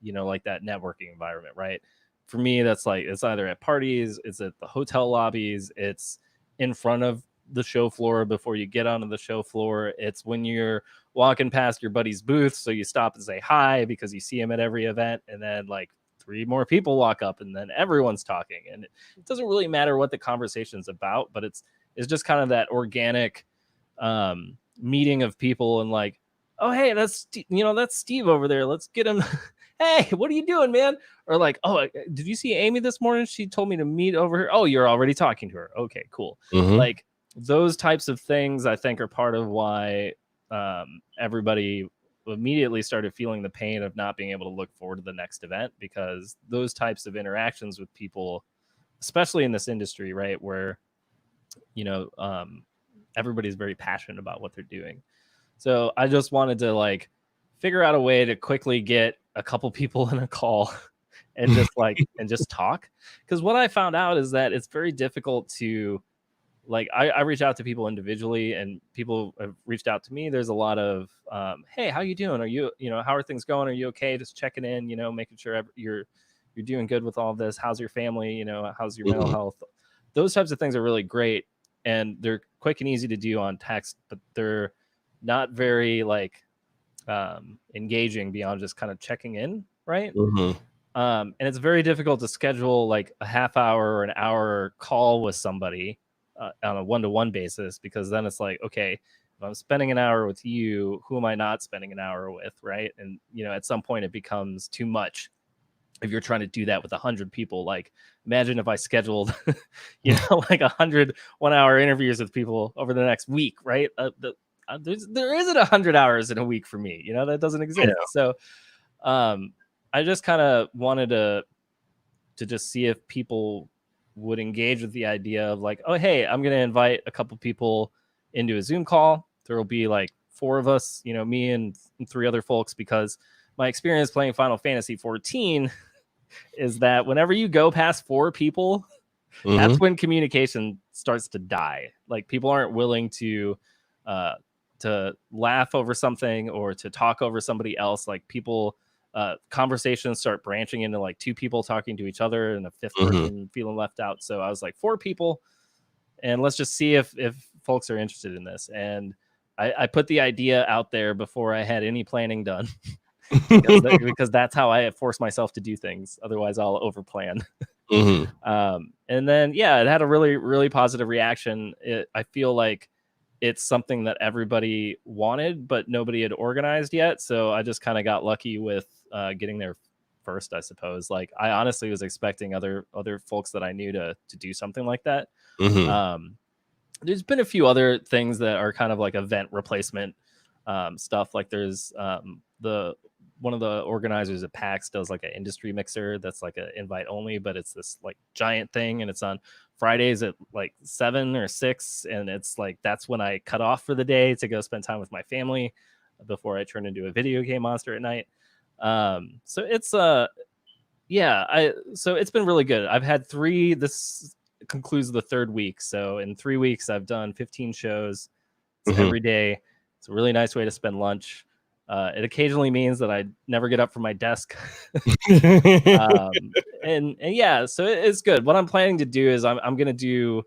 like that networking environment, right? For me, that's like, it's either at parties, it's at the hotel lobbies, it's in front of the show floor before you get onto the show floor. It's when you're walking past your buddy's booth, so you stop and say hi because you see him at every event, and then like 3 more people walk up and then everyone's talking, and it doesn't really matter what the conversation's about, but it's just kind of that organic meeting of people, and like, oh hey, that's Steve over there, let's get him. Hey, what are you doing, man? Or like, oh, did you see Amy this morning? She told me to meet over here. Oh, you're already talking to her. Okay, cool. Mm-hmm. Like those types of things, I think, are part of why everybody immediately started feeling the pain of not being able to look forward to the next event, because those types of interactions with people, especially in this industry, right, where everybody's very passionate about what they're doing. So I just wanted to like figure out a way to quickly get a couple people in a call and just talk. Because what I found out is that it's very difficult to, like, I reach out to people individually, and people have reached out to me. There's a lot of, hey, how you doing? Are you, how are things going? Are you okay? Just checking in, making sure you're doing good with all of this. How's your family? How's your mental health? Those types of things are really great, and they're quick and easy to do on text, but they're not very like engaging beyond just kind of checking in, right? Mm-hmm. And it's very difficult to schedule like a half hour or an hour call with somebody on a one-to-one basis, because then it's like, okay, if I'm spending an hour with you, who am I not spending an hour with, right? And at some point it becomes too much if you're trying to do that with 100 people. Like, imagine if I scheduled like 100 1-hour interviews with people over the next week, right? There isn't 100 hours in a week for me, that doesn't exist. Yeah. So I just kind of wanted to just see if people would engage with the idea of like, oh hey, I'm going to invite a couple people into a Zoom call. There will be like 4 of us, me and 3 other folks, because my experience playing Final Fantasy 14 is that whenever you go past 4 people, mm-hmm. that's when communication starts to die. Like, people aren't willing to laugh over something or to talk over somebody else. Like, people conversations start branching into like 2 people talking to each other and a 5th mm-hmm. person feeling left out. So I was like, 4 people, and let's just see if folks are interested in this. And I put the idea out there before I had any planning done. because that's how I force myself to do things. Otherwise I'll overplan. Mm-hmm. And then, yeah, it had a really, really positive reaction. I feel like it's something that everybody wanted, but nobody had organized yet. So I just kind of got lucky with getting there first, I suppose. Like, I honestly was expecting other folks that I knew to do something like that. Mm-hmm. There's been a few other things that are kind of like event replacement stuff. Like, there's one of the organizers at PAX does like an industry mixer that's like an invite only, but it's this like giant thing, and it's on Fridays at like 7 or 6, and it's like, that's when I cut off for the day to go spend time with my family before I turn into a video game monster at night. So it's so it's been really good. I've had 3. This concludes the 3rd week, so in 3 weeks I've done 15 shows. It's mm-hmm. every day. It's a really nice way to spend lunch. It occasionally means that I never get up from my desk. And yeah, so it's good. What I'm planning to do is I'm going to do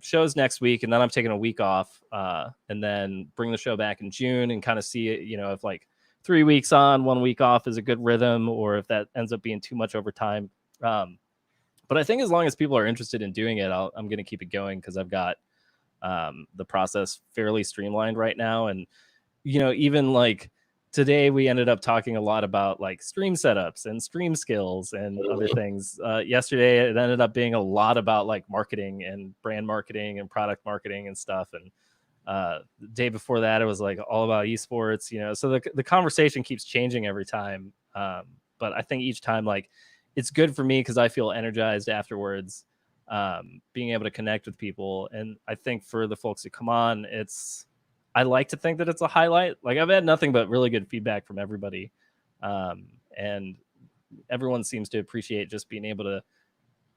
shows next week, and then I'm taking a week off, and then bring the show back in June and kind of see, if like 3 weeks on, 1 week off is a good rhythm, or if that ends up being too much over time. But I think as long as people are interested in doing it, I'm going to keep it going, because I've got the process fairly streamlined right now. And, you know, even like today we ended up talking a lot about like stream setups and stream skills and other things. Yesterday it ended up being a lot about like marketing and brand marketing and product marketing and stuff. And the day before that it was like all about esports, you know. So the conversation keeps changing every time. But I think each time, like, it's good for me because I feel energized afterwards, being able to connect with people. And I think for the folks who come on, I like to think that it's a highlight. Like, I've had nothing but really good feedback from everybody. And everyone seems to appreciate just being able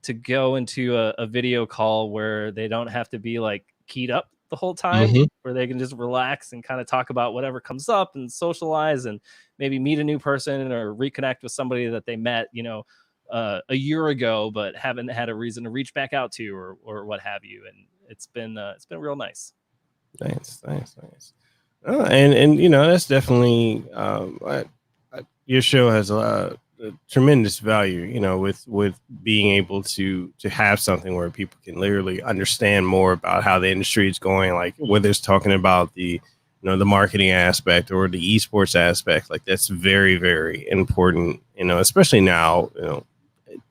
to go into a video call where they don't have to be like keyed up the whole time, where they can just relax and kind of talk about whatever comes up and socialize and maybe meet a new person or reconnect with somebody that they met, you know, a year ago, but haven't had a reason to reach back out to, or what have you. And it's been real nice. Nice. Oh, and you know, that's definitely your show has a tremendous value, you know, with being able to have something where people can literally understand more about how the industry is going, like whether it's talking about the, you know, the marketing aspect or the esports aspect. Like, that's very, very important, you know, especially now. You know,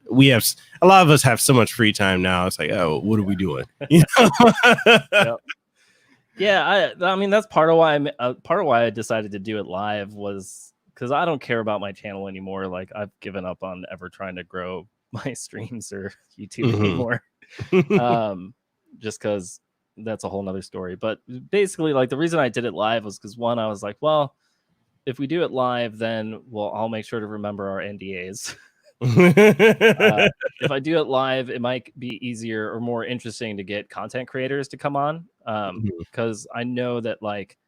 we have a lot of us have so much free time now. It's like, oh, what are we doing? You know? Yep. Yeah, I mean that's part of why I decided to do it live, was because I don't care about my channel anymore. Like, I've given up on ever trying to grow my streams or YouTube anymore. Just because that's a whole nother story. But basically, like, the reason I did it live was because, one, I was like, well, if we do it live, then I'll make sure to remember our NDAs. If I do it live, it might be easier or more interesting to get content creators to come on, because I know that, like,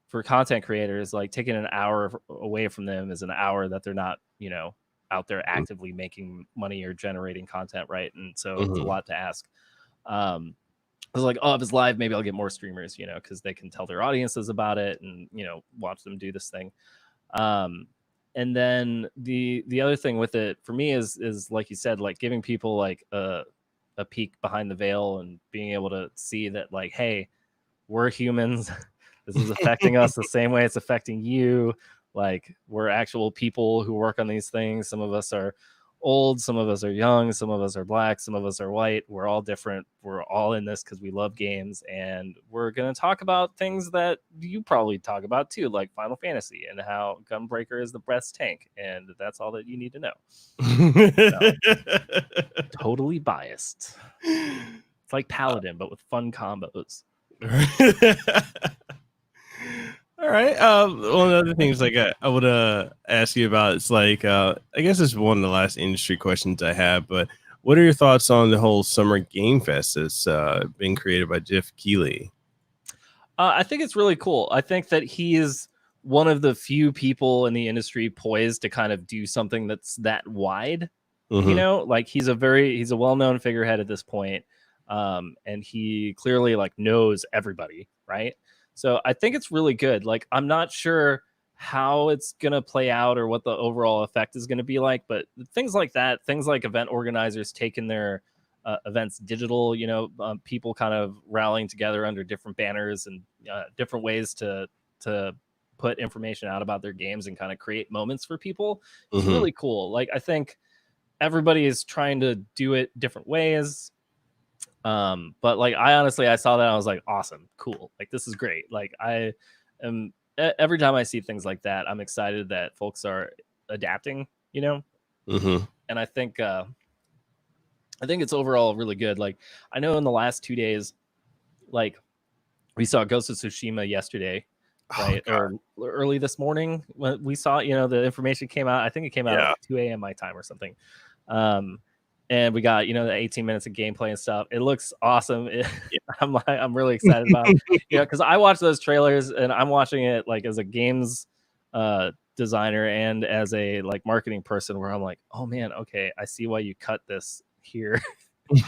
for content creators, like, taking an hour away from them is an hour that they're not, you know, out there actively making money or generating content, right? And so it's a lot to ask. I was like, oh, if it's live, maybe I'll get more streamers, you know, because they can tell their audiences about it and, you know, watch them do this thing. And then the other thing with it for me is like you said, like, giving people like a peek behind the veil and being able to see that, like, hey, we're humans. This is affecting us the same way it's affecting you. Like, we're actual people who work on these things. Some of us are old, some of us are young, some of us are black, some of us are white. We're all different. We're all in this because we love games, and we're going to talk about things that you probably talk about too, like Final Fantasy and how Gunbreaker is the best tank, and that's all that you need to know. So, totally biased. It's like Paladin, but with fun combos. All right. One of the things, like, I would ask you about, it's like, I guess it's one of the last industry questions I have, but what are your thoughts on the whole Summer Game Fest that's been created by Jeff Keighley? I think it's really cool. I think that he is one of the few people in the industry poised to kind of do something that's that wide. You know, like, he's a well-known figurehead at this point. And he clearly, like, knows everybody, right? So I think it's really good. Like, I'm not sure how it's going to play out or what the overall effect is going to be like, but things like that, things like event organizers taking their events digital, you know, people kind of rallying together under different banners and different ways to put information out about their games and kind of create moments for people. It's really cool. Like, I think everybody is trying to do it different ways. But, like, I saw that, I was like, awesome, cool, like, this is great. Like, I am, every time I see things like that, I'm excited that folks are adapting, you know. And I think it's overall really good. Like, I know in the last 2 days, like, we saw Ghost of Tsushima yesterday, right? Or early this morning when we saw, you know, the information came out. I think it came out at 2 a.m. my time or something. And we got, you know, the 18 minutes of gameplay and stuff. It looks awesome. I'm really excited about it. You know, because I watched those trailers and I'm watching it like as a games designer and as a, like, marketing person, where I'm like, oh man, okay, I see why you cut this here.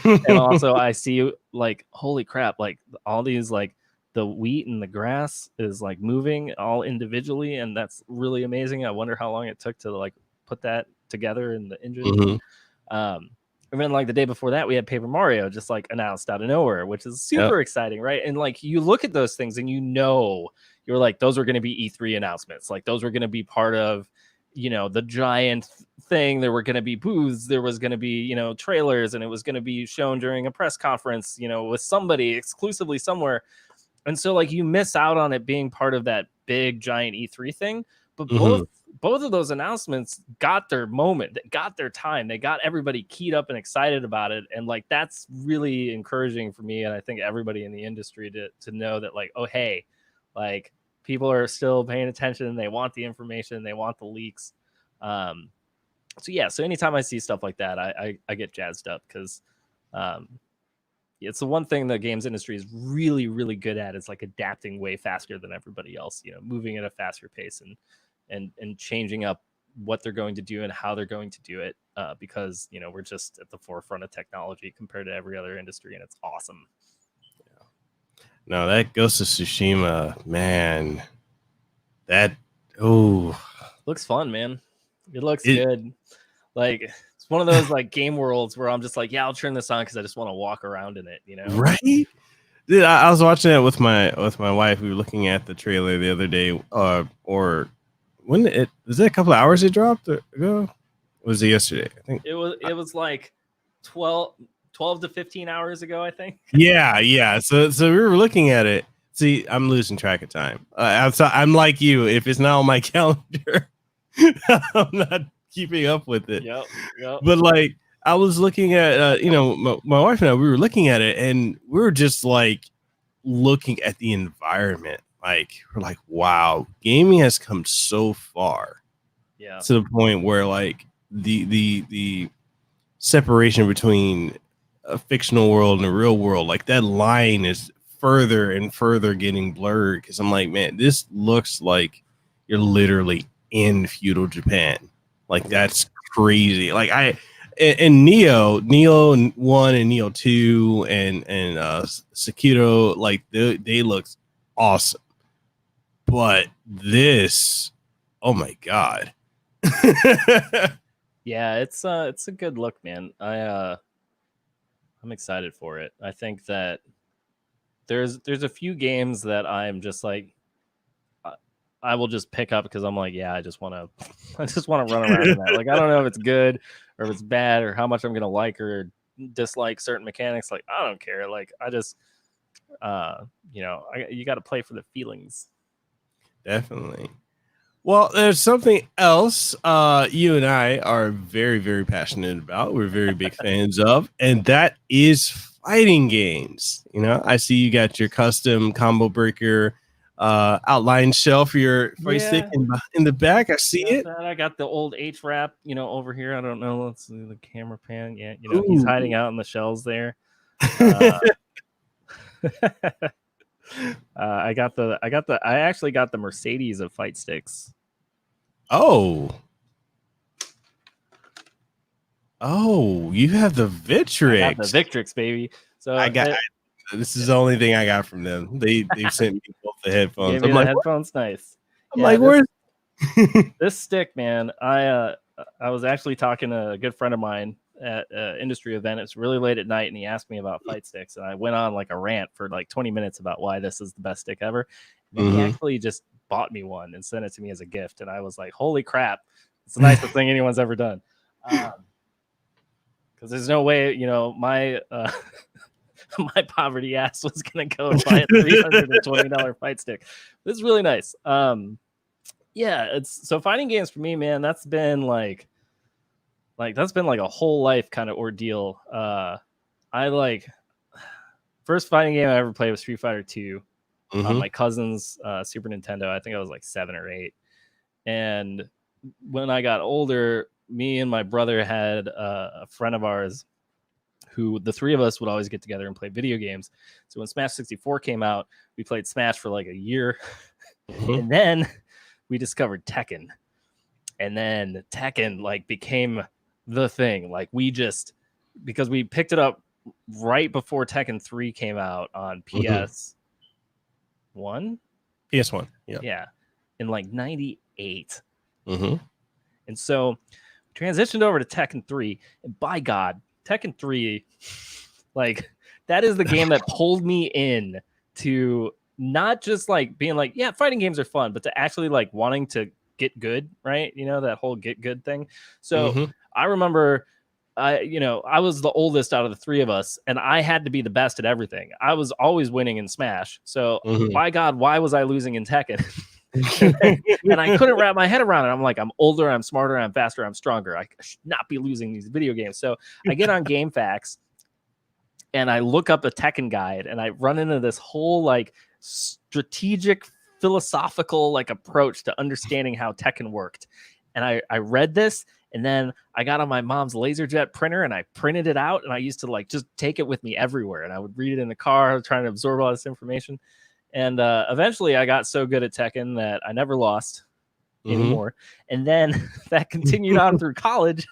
And also I see, like, holy crap, like, all these, like, the wheat and the grass is, like, moving all individually, and that's really amazing. I wonder how long it took to, like, put that together in the engine. And then like the day before that, we had Paper Mario just like announced out of nowhere, which is super exciting, right? And like you look at those things and you're like, those are going to be E3 announcements. Like those were going to be part of, the giant thing. There were going to be booths. There was going to be, trailers, and it was going to be shown during a press conference, with somebody exclusively somewhere. And so like you miss out on it being part of that big giant E3 thing. But both of those announcements got their moment, they got their time, they got everybody keyed up and excited about it. And like that's really encouraging for me, and I think everybody in the industry to know that like, oh hey, like people are still paying attention and they want the information, they want the leaks. So anytime I see stuff like that, I get jazzed up, because it's the one thing the games industry is really, really good at. It's like adapting way faster than everybody else, moving at a faster pace and changing up what they're going to do and how they're going to do it, because we're just at the forefront of technology compared to every other industry, and it's awesome. No, that Ghost of Tsushima, man, looks fun, man. It looks good. Like it's one of those like game worlds where I'm just like, yeah, I'll turn this on because I just want to walk around in it, Right? Dude, I was watching it with my wife. We were looking at the trailer the other day, or when was it a couple of hours it dropped ago? Was it yesterday? I think it was like 12 to 15 hours ago, I think. Yeah. So we were looking at it. See, I'm losing track of time. I'm like you. If it's not on my calendar, I'm not keeping up with it. Yep. But like, I was looking at, my wife and I, we were looking at it, and we were just like looking at the environment. Like, we're like, wow, gaming has come so far. Yeah. To the point where like the separation between a fictional world and a real world, like that line is further and further getting blurred. Because I'm like, man, this looks like you're literally in feudal Japan. Like that's crazy. Like and Neo 1 and Neo 2 and Sekiro, like they look awesome. But this, oh my god. Yeah, it's a good look, man. I'm excited for it. I think that there's a few games that I'm just like, I will just pick up because I'm like, yeah, I just want to run around in that. Like, I don't know if it's good or if it's bad or how much I'm gonna like or dislike certain mechanics. Like, I don't care. Like, I just, you got to play for the feelings. Definitely. Well, there's something else you and I are very, very passionate about. We're very big fans of, and that is fighting games. I see you got your custom combo breaker outline shell for your fight stick in the back. I see it. I got the old H-wrap, over here. I don't know. Let's see the camera pan. Yeah, he's hiding out in the shells there. I actually got the Mercedes of fight sticks. Oh, you have the Victrix. I got the Victrix, baby. So this is the only thing I got from them. They sent me both the headphones. I'm like, headphones, nice. I'm like, where's this stick, man? I was actually talking to a good friend of mine at an industry event. It's really late at night, and he asked me about fight sticks, and I went on like a rant for like 20 minutes about why this is the best stick ever. And he actually just bought me one and sent it to me as a gift, and I was like, holy crap, it's the nicest thing anyone's ever done. Because there's no way, my my poverty ass was gonna go and buy a $320 fight stick. This is really nice. It's so fighting games for me, man. That's been like a whole life kind of ordeal. First fighting game I ever played was Street Fighter 2 on my cousin's Super Nintendo. I think I was like 7 or 8. And when I got older, me and my brother had a friend of ours who the three of us would always get together and play video games. So when Smash 64 came out, we played Smash for like a year. And then we discovered Tekken. And then Tekken like became the thing. Like because we picked it up right before Tekken 3 came out on PS1. PS1. Yeah. In like 98. And so transitioned over to Tekken 3, and by God, Tekken 3, like that is the game that pulled me in to not just like being like, yeah, fighting games are fun, but to actually like wanting to get good, right? You know, that whole get good thing. So I remember I was the oldest out of the three of us, and I had to be the best at everything. I was always winning in Smash. So by God, why was I losing in Tekken? and I couldn't wrap my head around it. I'm like, I'm older, I'm smarter, I'm faster, I'm stronger. I should not be losing these video games. So I get on GameFAQs and I look up a Tekken guide, and I run into this whole like strategic philosophical like approach to understanding how Tekken worked. And I read this, and then I got on my mom's LaserJet printer and I printed it out, and I used to like just take it with me everywhere, and I would read it in the car trying to absorb all this information. And eventually I got so good at Tekken that I never lost anymore. And then that continued on through college.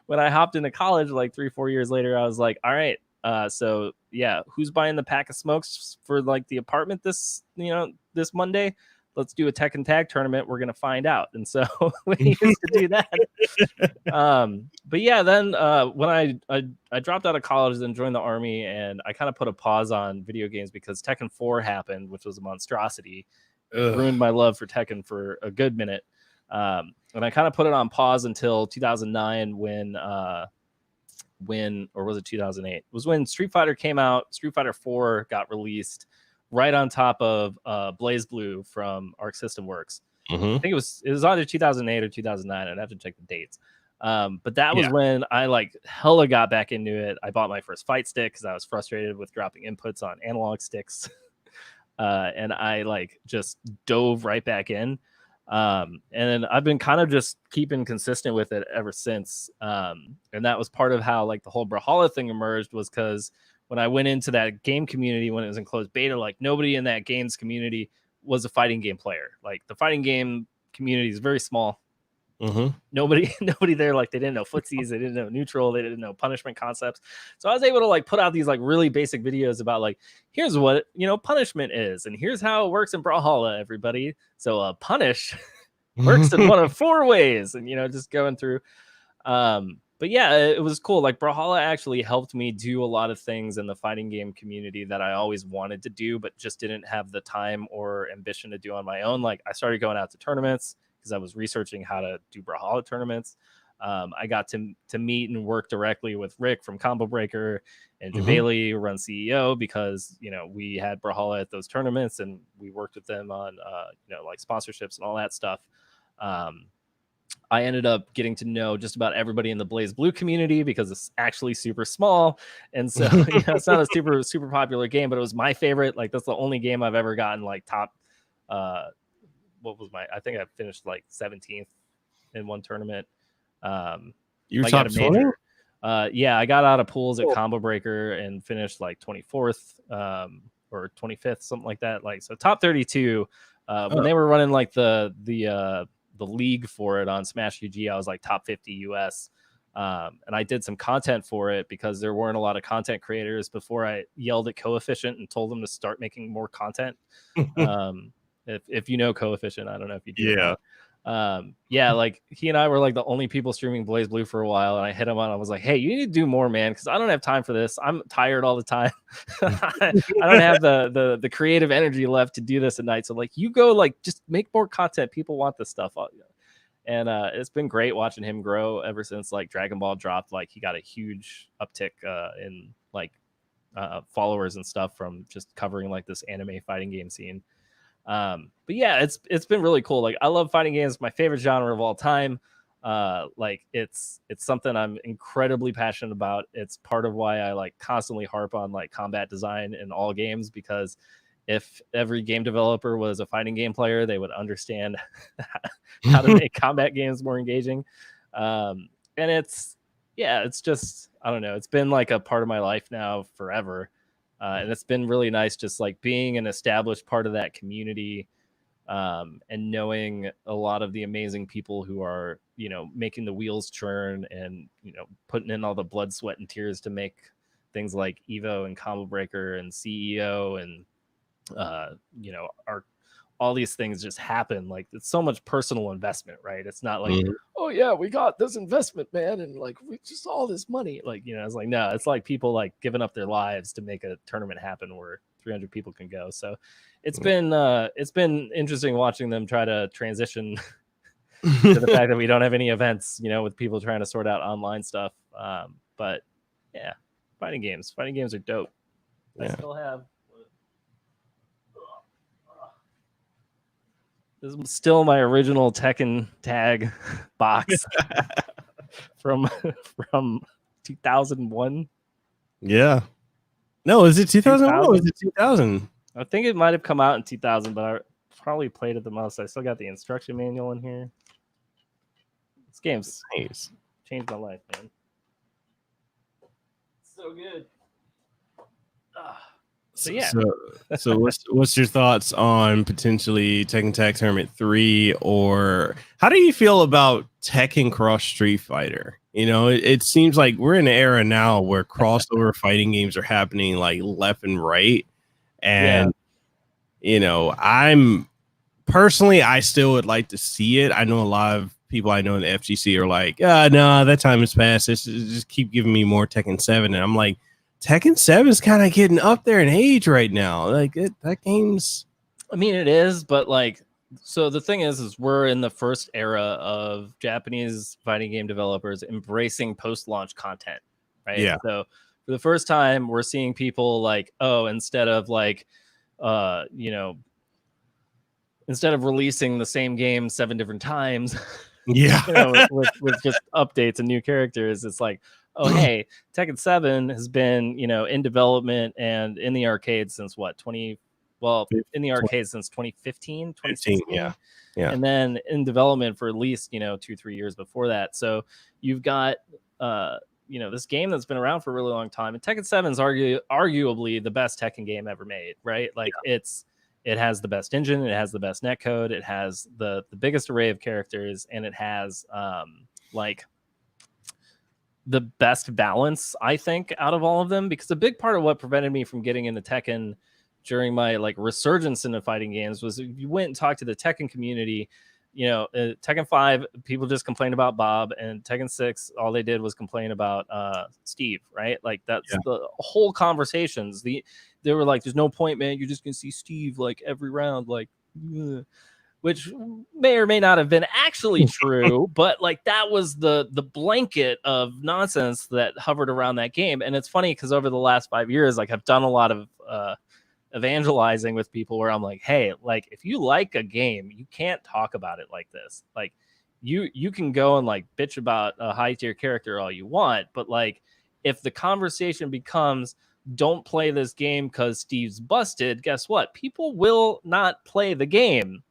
When I hopped into college like 3-4 years later, I was like, all right, so yeah, who's buying the pack of smokes for like the apartment this this Monday? Let's do a Tekken tag tournament. We're gonna find out. And so we used to do that. But yeah, then when I dropped out of college and joined the army, and I kind of put a pause on video games because Tekken 4 happened, which was a monstrosity. It ruined my love for Tekken for a good minute. And I kind of put it on pause until 2009 when or was it 2008? It was when Street Fighter came out. Street Fighter 4 got released right on top of Blaze Blue from Arc System Works. I think it was either 2008 or 2009. I'd have to check the dates. But that was when I like hella got back into it. I bought my first fight stick because I was frustrated with dropping inputs on analog sticks. And I like just dove right back in. And I've been kind of just keeping consistent with it ever since. And that was part of how like the whole Brawlhalla thing emerged, was because when I went into that game community when it was in closed beta, like nobody in that games community was a fighting game player. Like the fighting game community is very small. Nobody there, like they didn't know footsies, they didn't know neutral, they didn't know punishment concepts. So I was able to like put out these like really basic videos about like, here's what punishment is, and here's how it works in Brawlhalla, everybody. So punish works in one of 4 ways, and just going through. But yeah, it was cool. Like Brawlhalla actually helped me do a lot of things in the fighting game community that I always wanted to do, but just didn't have the time or ambition to do on my own. Like I started going out to tournaments because I was researching how to do Brawlhalla tournaments. I got to meet and work directly with Rick from Combo Breaker and Javeli, who runs CEO, because we had Brawlhalla at those tournaments, and we worked with them on like sponsorships and all that stuff. I ended up getting to know just about everybody in the Blaze Blue community because it's actually super small. And so it's not a super popular game, but it was my favorite. Like that's the only game I've ever gotten like top. I think I finished like 17th in one tournament. You were top 20? Yeah, I got out of pools at Combo Breaker and finished like 24th or 25th, something like that. Like so top 32 when they were running like the league for it on Smash UG, I was like top 50 US. And I did some content for it because there weren't a lot of content creators before I yelled at Coefficient and told them to start making more content. If you know Coefficient, I don't know if you do. Yeah, like he and I were like the only people streaming Blaze Blue for a while, and I hit him on. I was like, hey, you need to do more, man, because I don't have time for this. I'm tired all the time. I don't have the creative energy left to do this at night. So like you go, like just make more content. People want this stuff. And it's been great watching him grow ever since like Dragon Ball dropped. Like he got a huge uptick in like followers and stuff from just covering like this anime fighting game scene. But yeah, it's been really cool. Like I love fighting games, my favorite genre of all time. Like it's something I'm incredibly passionate about. It's part of why I like constantly harp on like combat design in all games, because if every game developer was a fighting game player, they would understand how to make combat games more engaging. And it's just, I don't know, it's been like a part of my life now forever. And it's been really nice just like being an established part of that community, and knowing a lot of the amazing people who are, making the wheels churn and, putting in all the blood, sweat, and tears to make things like Evo and Combo Breaker and CEO and, our all these things just happen. Like it's so much personal investment, right? It's not like, oh yeah, we got this investment, man, and like we just all this money. Like, you know, it's like, no, it's like people like giving up their lives to make a tournament happen where 300 people can go. So it's been interesting watching them try to transition to the fact that we don't have any events, you know, with people trying to sort out online stuff. But yeah, fighting games are dope. I still have. This is still my original Tekken tag box from 2001. Yeah. No, is it 2001 or is it 2000? I think it might have come out in 2000, but I probably played it the most. I still got the instruction manual in here. This game's nice. Changed my life, man. So good. So yeah. So what's your thoughts on potentially Tekken Tag Tournament 3, or how do you feel about Tekken Cross Street Fighter? You know, it seems like we're in an era now where crossover fighting games are happening like left and right. And you know, I still would like to see it. I know a lot of people I know in the FGC are like, no, that time has passed. Just keep giving me more Tekken 7. And I'm like, Tekken 7 is kind of getting up there in age right now. Like that game's. I mean, it is, but like, so the thing is we're in the first era of Japanese fighting game developers embracing post-launch content, right? Yeah. So for the first time, we're seeing people like, oh, instead of like, you know, instead of releasing the same game 7 different times, yeah, you know, with just updates and new characters, it's like, oh, hey, Tekken 7 has been, you know, in development and in the arcade since what, in the arcade since 2015, 2016. Yeah. And then in development for at least, you know, 2-3 years before that. So you've got, you know, this game that's been around for a really long time. And Tekken 7 is arguably the best Tekken game ever made, right? Like it has the best engine, it has the best netcode, it has the biggest array of characters, and it has like the best balance, I think, out of all of them. Because a big part of what prevented me from getting into Tekken during my like resurgence into fighting games was if you went and talked to the Tekken community, you know, Tekken 5, people just complained about Bob, and Tekken 6, all they did was complain about Steve, right? Like that's the whole conversations. They were like, there's no point, man. You're just gonna see Steve like every round, like, ugh. Which may or may not have been actually true, but like that was the blanket of nonsense that hovered around that game. And it's funny because over the last 5 years, like I've done a lot of evangelizing with people where I'm like, hey, like if you like a game, you can't talk about it like this. Like you can go and like bitch about a high tier character all you want, but like if the conversation becomes don't play this game because Steve's busted, guess what? People will not play the game.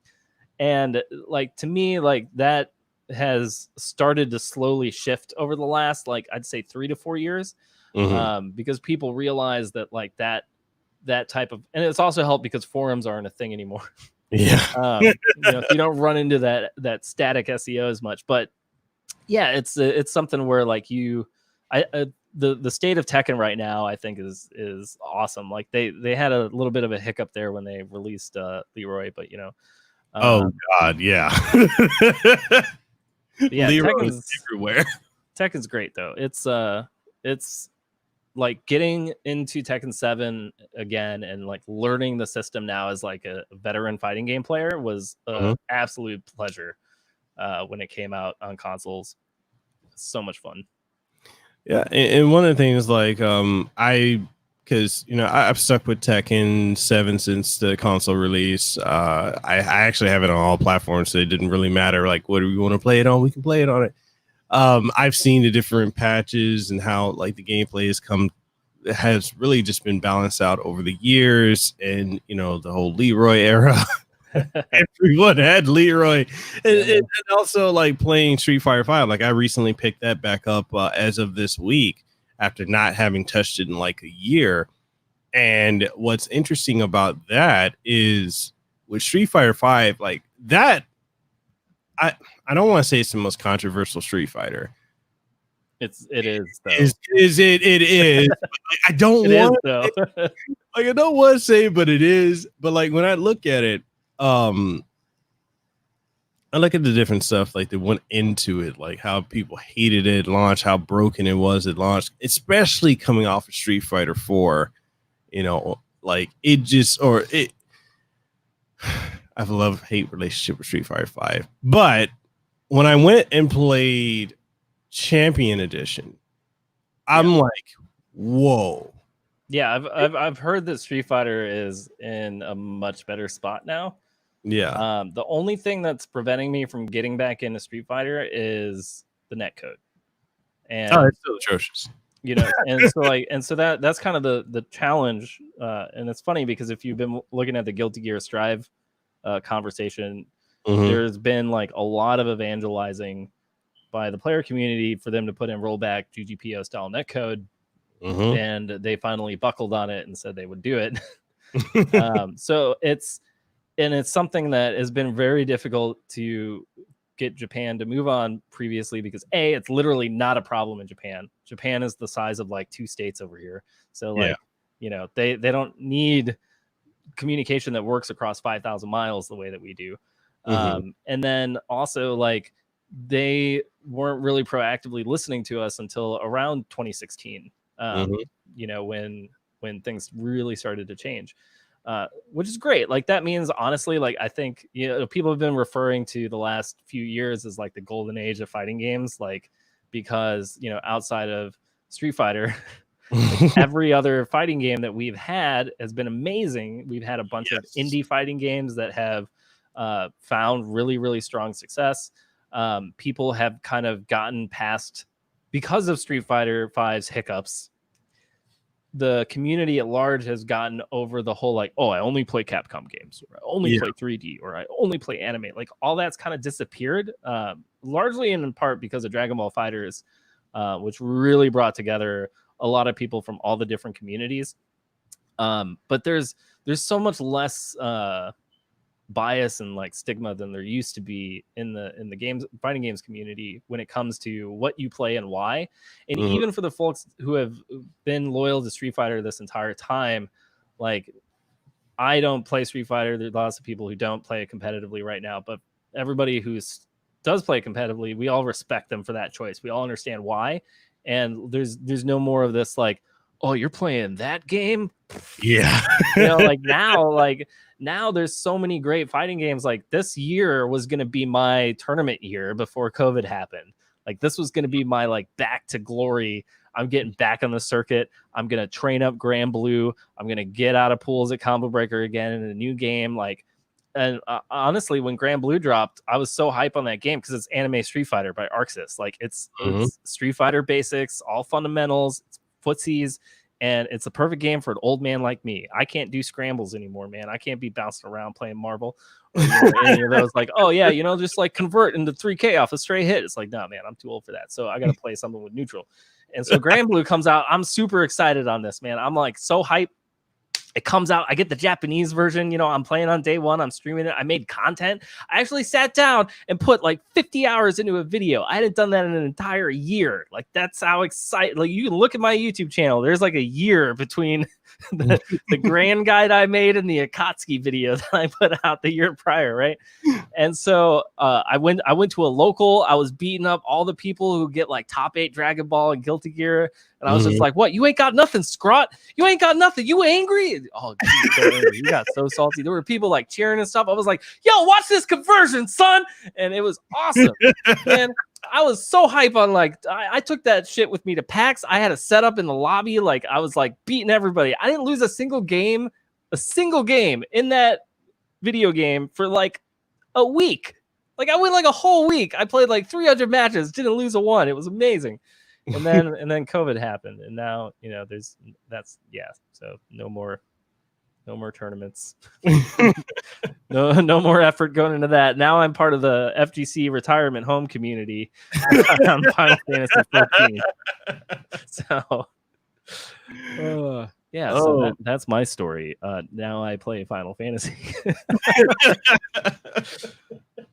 And like to me, like that has started to slowly shift over the last, like I'd say 3 to 4 years, because people realize that like that type of, and it's also helped because forums aren't a thing anymore. Yeah, you know, you don't run into that static SEO as much. But yeah, it's something where like the state of Tekken right now, I think is awesome. Like they had a little bit of a hiccup there when they released Leroy, but you know. Oh God, yeah. Yeah, Leroy's everywhere. Tekken's great though. It's like getting into Tekken 7 again and like learning the system now as like a veteran fighting game player was an absolute pleasure when it came out on consoles. So much fun. Yeah, and one of the things like because you know I've stuck with Tekken 7 since the console release. I actually have it on all platforms, so it didn't really matter. Like, what do we want to play it on? We can play it on it. I've seen the different patches and how like the gameplay has really just been balanced out over the years, and you know the whole Leroy era. Everyone had Leroy, and also like playing Street Fighter 5. Like I recently picked that back up as of this week, after not having touched it in like a year. And what's interesting about that is with Street Fighter 5, like that, I don't want to say it's the most controversial Street Fighter. It is though. It is. I don't want to, like I don't want to say, but it is. But like when I look at it, I look at the different stuff like that went into it, like how people hated it at launch, how broken it was at launch, especially coming off of Street Fighter 4. You know, like it just or it. I have a love-hate relationship with Street Fighter 5, but when I went and played Champion Edition, I'm like, whoa. Yeah, I've heard that Street Fighter is in a much better spot now. Yeah. The only thing that's preventing me from getting back into Street Fighter is the netcode. And it's still atrocious. You know, and so that's kind of the challenge. And it's funny because if you've been looking at the Guilty Gear Strive conversation, there's been like a lot of evangelizing by the player community for them to put in rollback GGPO style netcode. And they finally buckled on it and said they would do it. So it's something that has been very difficult to get Japan to move on previously because it's literally not a problem in Japan. Japan is the size of like 2 states over here. So like, you know, they don't need communication that works across 5,000 miles the way that we do. And then also like they weren't really proactively listening to us until around 2016. You know, when things really started to change, which is great. Like that means honestly, like I think, you know, people have been referring to the last few years as like the golden age of fighting games, like because, you know, outside of Street Fighter, like every other fighting game that we've had has been amazing. We've had a bunch of indie fighting games that have found really, really strong success. People have kind of gotten past, because of Street Fighter 5's hiccups, the community at large has gotten over the whole like, oh, I only play Capcom games, or I only play 3D, or I only play anime. Like all that's kind of disappeared, largely in part because of Dragon Ball FighterZ, which really brought together a lot of people from all the different communities. But there's so much less bias and like stigma than there used to be in the games, fighting games community when it comes to what you play and why. And even for the folks who have been loyal to Street Fighter this entire time, like I don't play Street Fighter. There's lots of people who don't play it competitively right now, but everybody who does play competitively, we all respect them for that choice. We all understand why. And there's no more of this like, oh, you're playing that game? Yeah. You know, now there's so many great fighting games. Like this year was going to be my tournament year before COVID happened. Like this was going to be my like back to glory. I'm getting back on the circuit. I'm going to train up Grand Blue. I'm going to get out of pools at Combo Breaker again in a new game. Like, and honestly, when Grand Blue dropped, I was so hype on that game because it's anime Street Fighter by Arxis. Like it's Street Fighter basics, all fundamentals, it's footsies. And it's a perfect game for an old man like me. I can't do scrambles anymore, man. I can't be bouncing around playing Marvel. Or, you know, any of those like, oh, yeah, you know, just like convert into 3K off a stray hit. It's like, no, man, I'm too old for that. So I got to play something with neutral. And so Grand Blue comes out. I'm super excited on this, man. I'm like so hyped. It comes out. I get the Japanese version. You know, I'm playing on day one. I'm streaming it. I made content. I actually sat down and put like 50 hours into a video. I hadn't done that in an entire year. Like, that's how excited. Like, you can look at my YouTube channel. There's like a year between the Grand Guide I made and the Akatsuki video that I put out the year prior, right? And so I went to a local. I was beating up all the people who get like top 8 Dragon Ball and Guilty Gear. And I was just like, what? You ain't got nothing, Scrot? You ain't got nothing. You angry? Oh, geez, you got so salty. There were people like cheering and stuff. I was like, yo, watch this conversion, son. And it was awesome. Man, I was so hype on like, I took that shit with me to PAX. I had a setup in the lobby. Like I was like beating everybody. I didn't lose a single game in that video game for like a week. Like I went like a whole week. I played like 300 matches, didn't lose a one. It was amazing. And then COVID happened, and now you know so no more tournaments. no more effort going into that. Now I'm part of the FGC retirement home community on Final Fantasy 14. So so that's my story. Now I play Final Fantasy.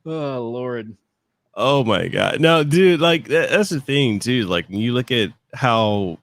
Oh Lord. Oh my God. No, dude, like that's the thing too. Like you look at how,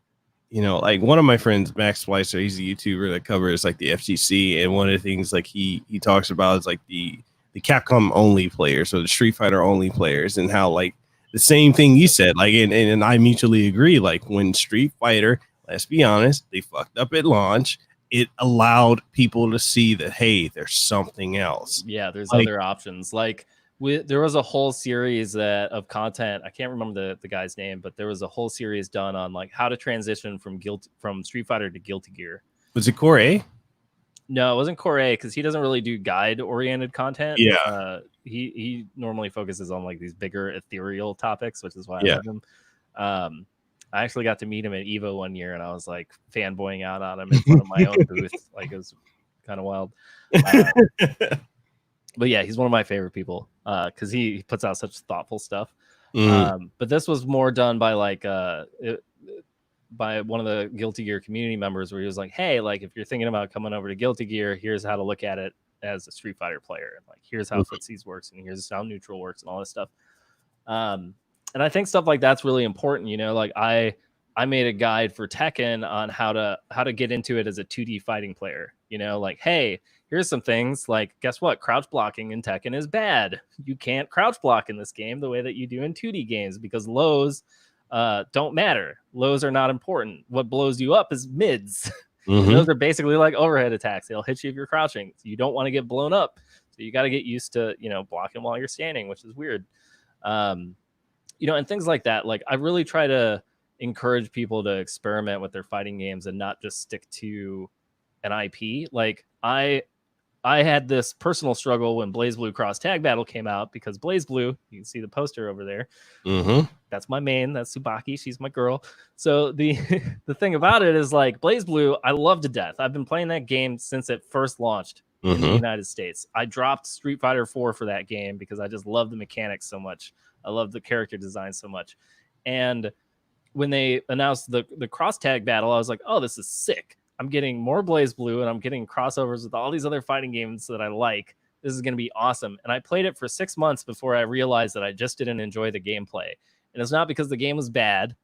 you know, like one of my friends, Max Splicer, he's a YouTuber that covers like the FGC, and one of the things like he talks about is like the Capcom only players, or the Street Fighter only players, and how like the same thing you said, like, and I mutually agree. Like when Street Fighter, let's be honest, they fucked up at launch. It allowed people to see that, hey, there's something else. Yeah, there's like, other options. Like there was a whole series of content. I can't remember the guy's name, but there was a whole series done on like how to transition from Street Fighter to Guilty Gear. Was it Core A? No, it wasn't Core A, because he doesn't really do guide oriented content. Yeah. He normally focuses on like these bigger ethereal topics, which is why I love him. I actually got to meet him at Evo one year, and I was like fanboying out on him in front of my own booth. Like it was kind of wild. But yeah, he's one of my favorite people because he puts out such thoughtful stuff. But this was more done by like by one of the Guilty Gear community members, where he was like, hey, like if you're thinking about coming over to Guilty Gear, here's how to look at it as a Street Fighter player. Like here's how footsies works, and here's how neutral works, and all this stuff. And I think stuff like that's really important. You know, like I made a guide for Tekken on how to get into it as a 2D fighting player. You know, like, hey, here's some things. Like, guess what? Crouch blocking in Tekken is bad. You can't crouch block in this game the way that you do in 2D games, because lows don't matter. Lows are not important. What blows you up is mids. Those are basically like overhead attacks. They'll hit you if you're crouching. So you don't want to get blown up. So you got to get used to, you know, blocking while you're standing, which is weird. You know, and things like that. Like I really try to encourage people to experiment with their fighting games and not just stick to an IP. Like I had this personal struggle when BlazBlue Cross Tag Battle came out, because BlazBlue, you can see the poster over there. That's my main. That's Tsubaki. She's my girl. So the thing about it is, like, BlazBlue, I love to death. I've been playing that game since it first launched in the United States. I dropped Street Fighter 4 for that game because I just love the mechanics so much. I love the character design so much. And when they announced the cross tag battle, I was like, oh, this is sick. I'm getting more BlazBlue, and I'm getting crossovers with all these other fighting games that I like. This is going to be awesome. And I played it for 6 months before I realized that I just didn't enjoy the gameplay. And it's not because the game was bad.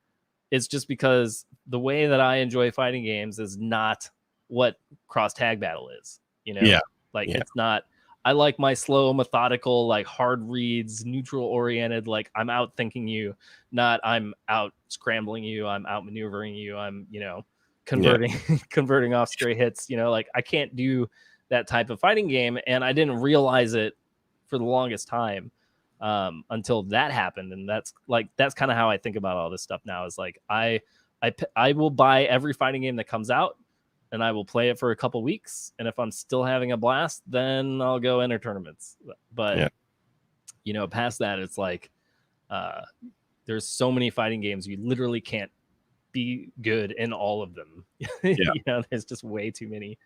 It's just because the way that I enjoy fighting games is not what cross tag battle is. You know, it's not. I like my slow, methodical, like hard reads, neutral oriented. Like I'm out thinking you, not I'm out scrambling you. I'm out maneuvering you. I'm, you know, converting off stray hits. You know, like I can't do that type of fighting game, and I didn't realize it for the longest time until that happened. And that's kind of how I think about all this stuff now. Is like I will buy every fighting game that comes out, and I will play it for a couple weeks. And if I'm still having a blast, then I'll go enter tournaments. But you know, past that, it's like there's so many fighting games, you literally can't be good in all of them. You know, there's just way too many,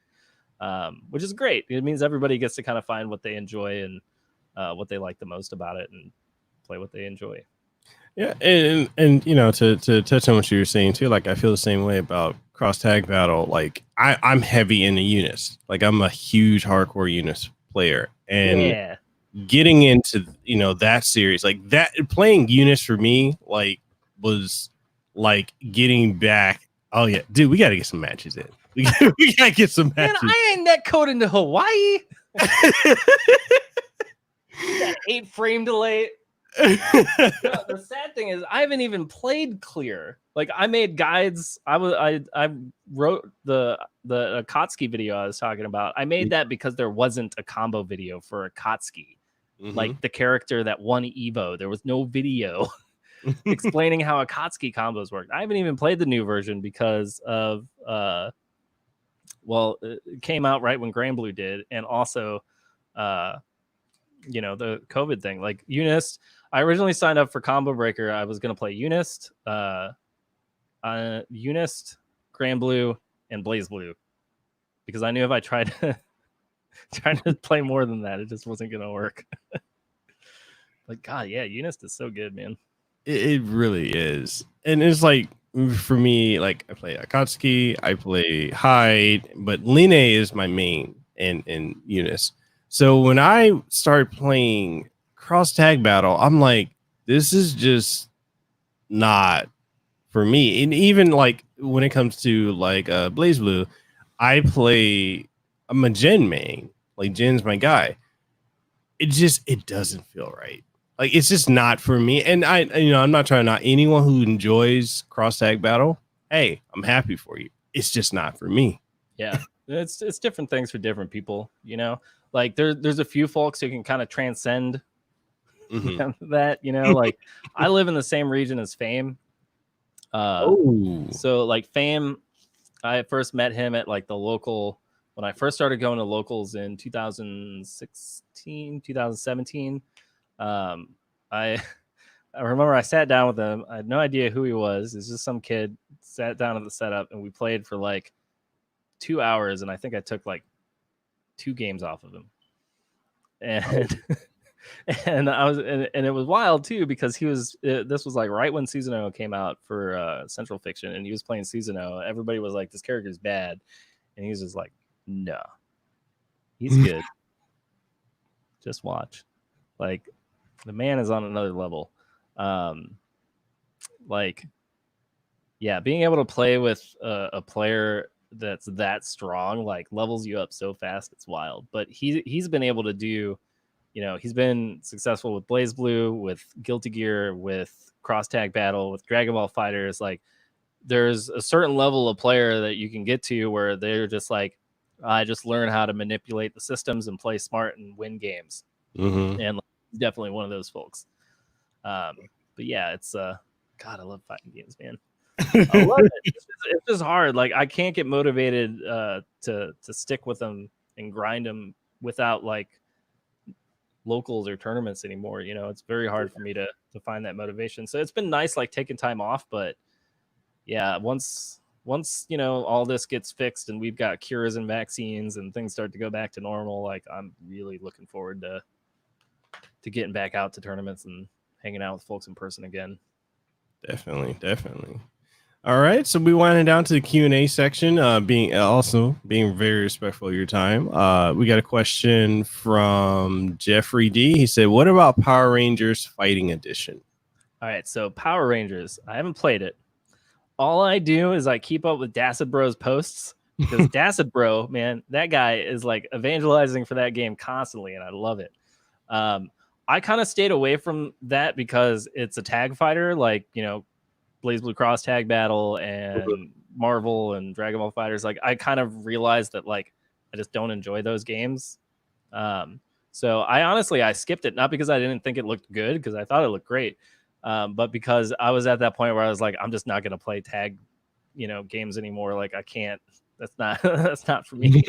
which is great. It means everybody gets to kind of find what they enjoy and what they like the most about it, and play what they enjoy. Yeah, and you know, to touch on what you were saying too, like I feel the same way about cross tag battle. Like I'm heavy into Eunice. Like I'm a huge hardcore Eunice player, and getting into, you know, that series, like that, playing Eunice for me like was like getting back. Oh yeah, dude, we got to get some matches in. We gotta get some matches. Man, I ain't netcoding to Hawaii. That 8-frame delay. The sad thing is I haven't even played clear. Like I made guides. I wrote the Akatsuki video I was talking about. I made that because there wasn't a combo video for Akatsuki. Like the character that won Evo. There was no video explaining how Akatsuki combos worked. I haven't even played the new version because of it came out right when Granblue did, and also you know, the COVID thing. Like Eunice, I originally signed up for Combo Breaker. I was going to play Eunice, Granblue, and BlazBlue, because I knew if I tried to play more than that, it just wasn't going to work. Like, God, yeah, Eunice is so good, man. It really is. And it's like, for me, like I play Akatsuki, I play Hyde, but Line is my main in Eunice. So when I started playing cross tag battle, I'm like, this is just not for me. And even like when it comes to like Blaze Blue, I'm a Jin main. Like Jin's my guy. It doesn't feel right. Like it's just not for me. And I'm not trying to not anyone who enjoys cross tag battle. Hey, I'm happy for you. It's just not for me. Yeah, it's different things for different people. Like there's a few folks who can kind of transcend that. Like I live in the same region as Fame. So like Fame, I first met him at like the local when I first started going to locals in 2016, 2017. I remember I sat down with him. I had no idea who he was. It's just some kid. Sat down at the setup and we played for like 2 hours, and I think I took like 2 games off of him. And and it was wild too because this was like right when Susanoo came out for Central Fiction, and he was playing Susanoo. Everybody was like, this character's bad, and he was just like, no, he's good. Just watch. Like the man is on another level. Like, yeah, being able to play with a player that's that strong like levels you up so fast. It's wild. But he's been able to do, he's been successful with Blaze Blue, with Guilty Gear, with Cross Tag Battle, with Dragon Ball Fighters. Like there's a certain level of player that you can get to where they're just like, I just learn how to manipulate the systems and play smart and win games. And like, definitely one of those folks. But yeah, it's God, I love fighting games, man. I love it. It's just hard. Like I can't get motivated to stick with them and grind them without like locals or tournaments anymore. It's very hard for me to find that motivation. So it's been nice like taking time off, but yeah, once all this gets fixed and we've got cures and vaccines and things start to go back to normal, like I'm really looking forward to getting back out to tournaments and hanging out with folks in person again. Definitely. All right, so we winding down to the Q&A section, being very respectful of your time. We got a question from Jeffrey D. He said, what about Power Rangers Fighting Edition? All right, so Power Rangers, I haven't played it. All I do is I keep up with Dacid Bro's posts because Dacid Bro, man, that guy is like evangelizing for that game constantly, and I love it. I kind of stayed away from that because it's a tag fighter, like, Blaze Blue Cross Tag Battle and Marvel and Dragon Ball Fighters. Like I kind of realized that like I just don't enjoy those games. So I skipped it, not because I didn't think it looked good, because I thought it looked great, but because I was at that point where I was like, I'm just not going to play tag, games anymore. Like I can't. That's not for me.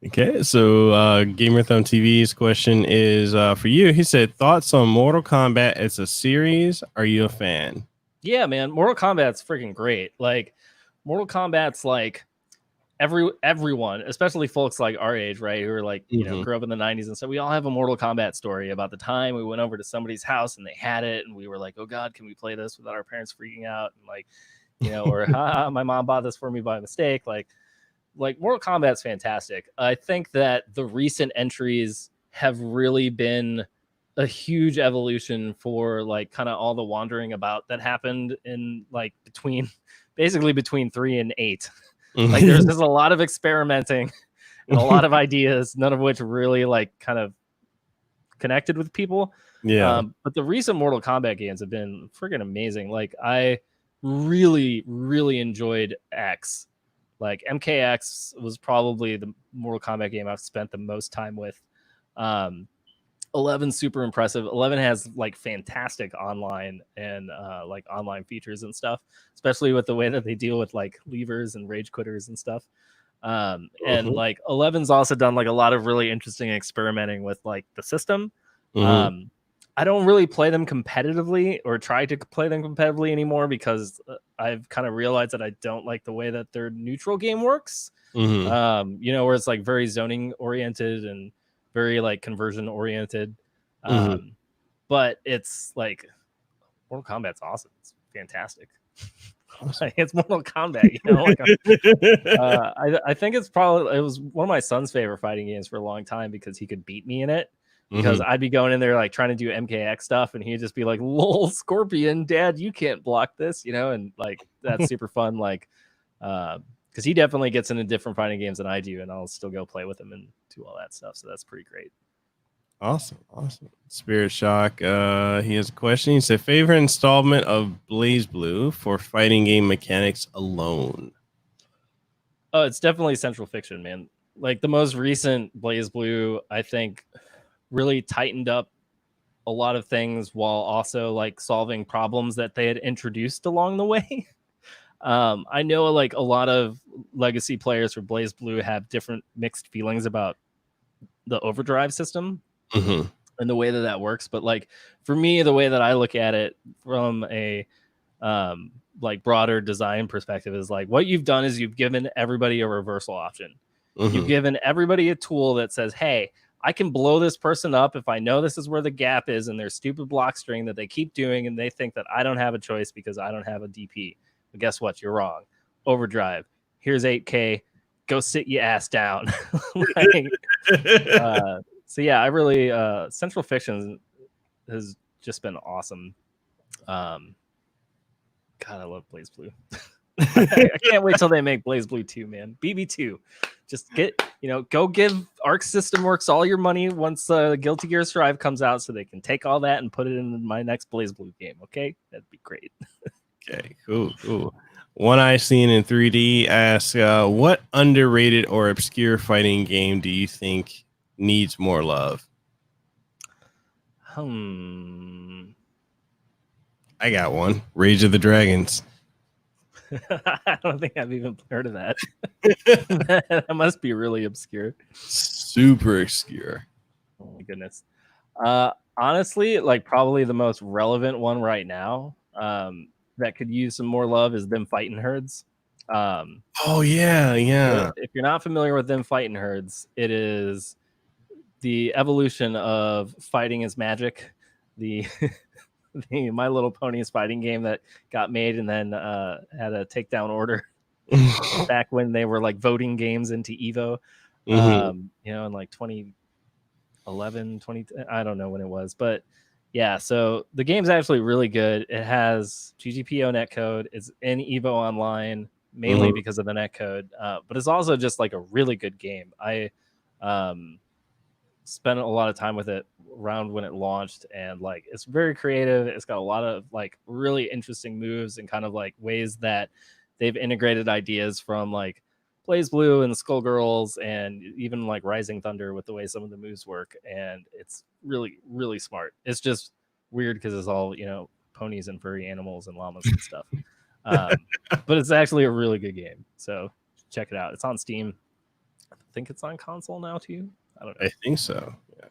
Okay, so Gamerthon TV's question is for you. He said, thoughts on Mortal Kombat as a series? Are you a fan? Yeah, man, Mortal Kombat's freaking great. Like Mortal Kombat's like everyone, especially folks like our age, right, who are like, grew up in the 90s and so we all have a Mortal Kombat story about the time we went over to somebody's house and they had it and we were like, oh God, can we play this without our parents freaking out? And like, or my mom bought this for me by mistake. Like Mortal Kombat's fantastic. I think that the recent entries have really been a huge evolution for like kind of all the wandering about that happened in like between 3 and 8. Like there's a lot of experimenting and a lot of ideas, none of which really like kind of connected with people. Yeah. But the recent Mortal Kombat games have been freaking amazing. Like I really, really enjoyed X. Like MKX was probably the Mortal Kombat game I've spent the most time with. 11's super impressive. 11 has like fantastic online and like online features and stuff, especially with the way that they deal with like levers and rage quitters and stuff. And like 11's also done like a lot of really interesting experimenting with like the system. I don't really play them competitively or try to play them competitively anymore because I've kind of realized that I don't like the way that their neutral game works. Where it's like very zoning oriented and very like conversion oriented. But it's like Mortal Kombat's awesome. It's fantastic. Like, it's Mortal Kombat, I think it was one of my son's favorite fighting games for a long time because he could beat me in it. because I'd be going in there like trying to do MKX stuff, and he'd just be like, "Lol, Scorpion, Dad, you can't block this," and like that's super fun. Like, because he definitely gets into different fighting games than I do, and I'll still go play with him and do all that stuff. So that's pretty great. Awesome. Spirit Shock, he has a question. He said, favorite installment of BlazBlue for fighting game mechanics alone? Oh, it's definitely Central Fiction, man. Like the most recent BlazBlue, I think, really tightened up a lot of things while also like solving problems that they had introduced along the way. I know like a lot of legacy players for BlazBlue have different mixed feelings about the overdrive system. And the way that works, but like for me, the way that I look at it from a like broader design perspective is like what you've done is you've given everybody a reversal option. You've given everybody a tool that says, hey, I can blow this person up if I know this is where the gap is in their stupid block string that they keep doing, and they think that I don't have a choice because I don't have a DP. But guess what? You're wrong. Overdrive. Here's 8K. Go sit your ass down. So yeah, I really Central Fiction has just been awesome. God, I love BlazBlue. I can't wait till they make BlazBlue 2, man. BB2. Just go give Arc System Works all your money once Guilty Gear Strive comes out so they can take all that and put it in my next BlazBlue game, okay? That'd be great. Okay, cool. One Eye Seen in 3D asks, what underrated or obscure fighting game do you think needs more love? I got one. Rage of the Dragons. I don't think I've even heard of that. That must be really obscure. Super obscure. Oh my goodness. Honestly, like probably the most relevant one right now that could use some more love is Them Fighting Herds. Oh yeah. If you're not familiar with Them Fighting Herds, it is the evolution of Fighting is Magic, the My Little Ponies fighting game that got made and then had a takedown order back when they were like voting games into Evo, in like 2011, 20, I don't know when it was, but yeah, so the game's actually really good. It has GGPO netcode. It's in Evo Online mainly because of the netcode, but it's also just like a really good game. I spent a lot of time with it around when it launched, and like it's very creative. It's got a lot of like really interesting moves and kind of like ways that they've integrated ideas from like BlazBlue and Skullgirls and even like Rising Thunder with the way some of the moves work, and it's really, really smart. It's just weird because it's all ponies and furry animals and llamas and stuff, but it's actually a really good game, so check it out. It's on Steam. I think it's on console now too. I don't know. I think so. Yeah.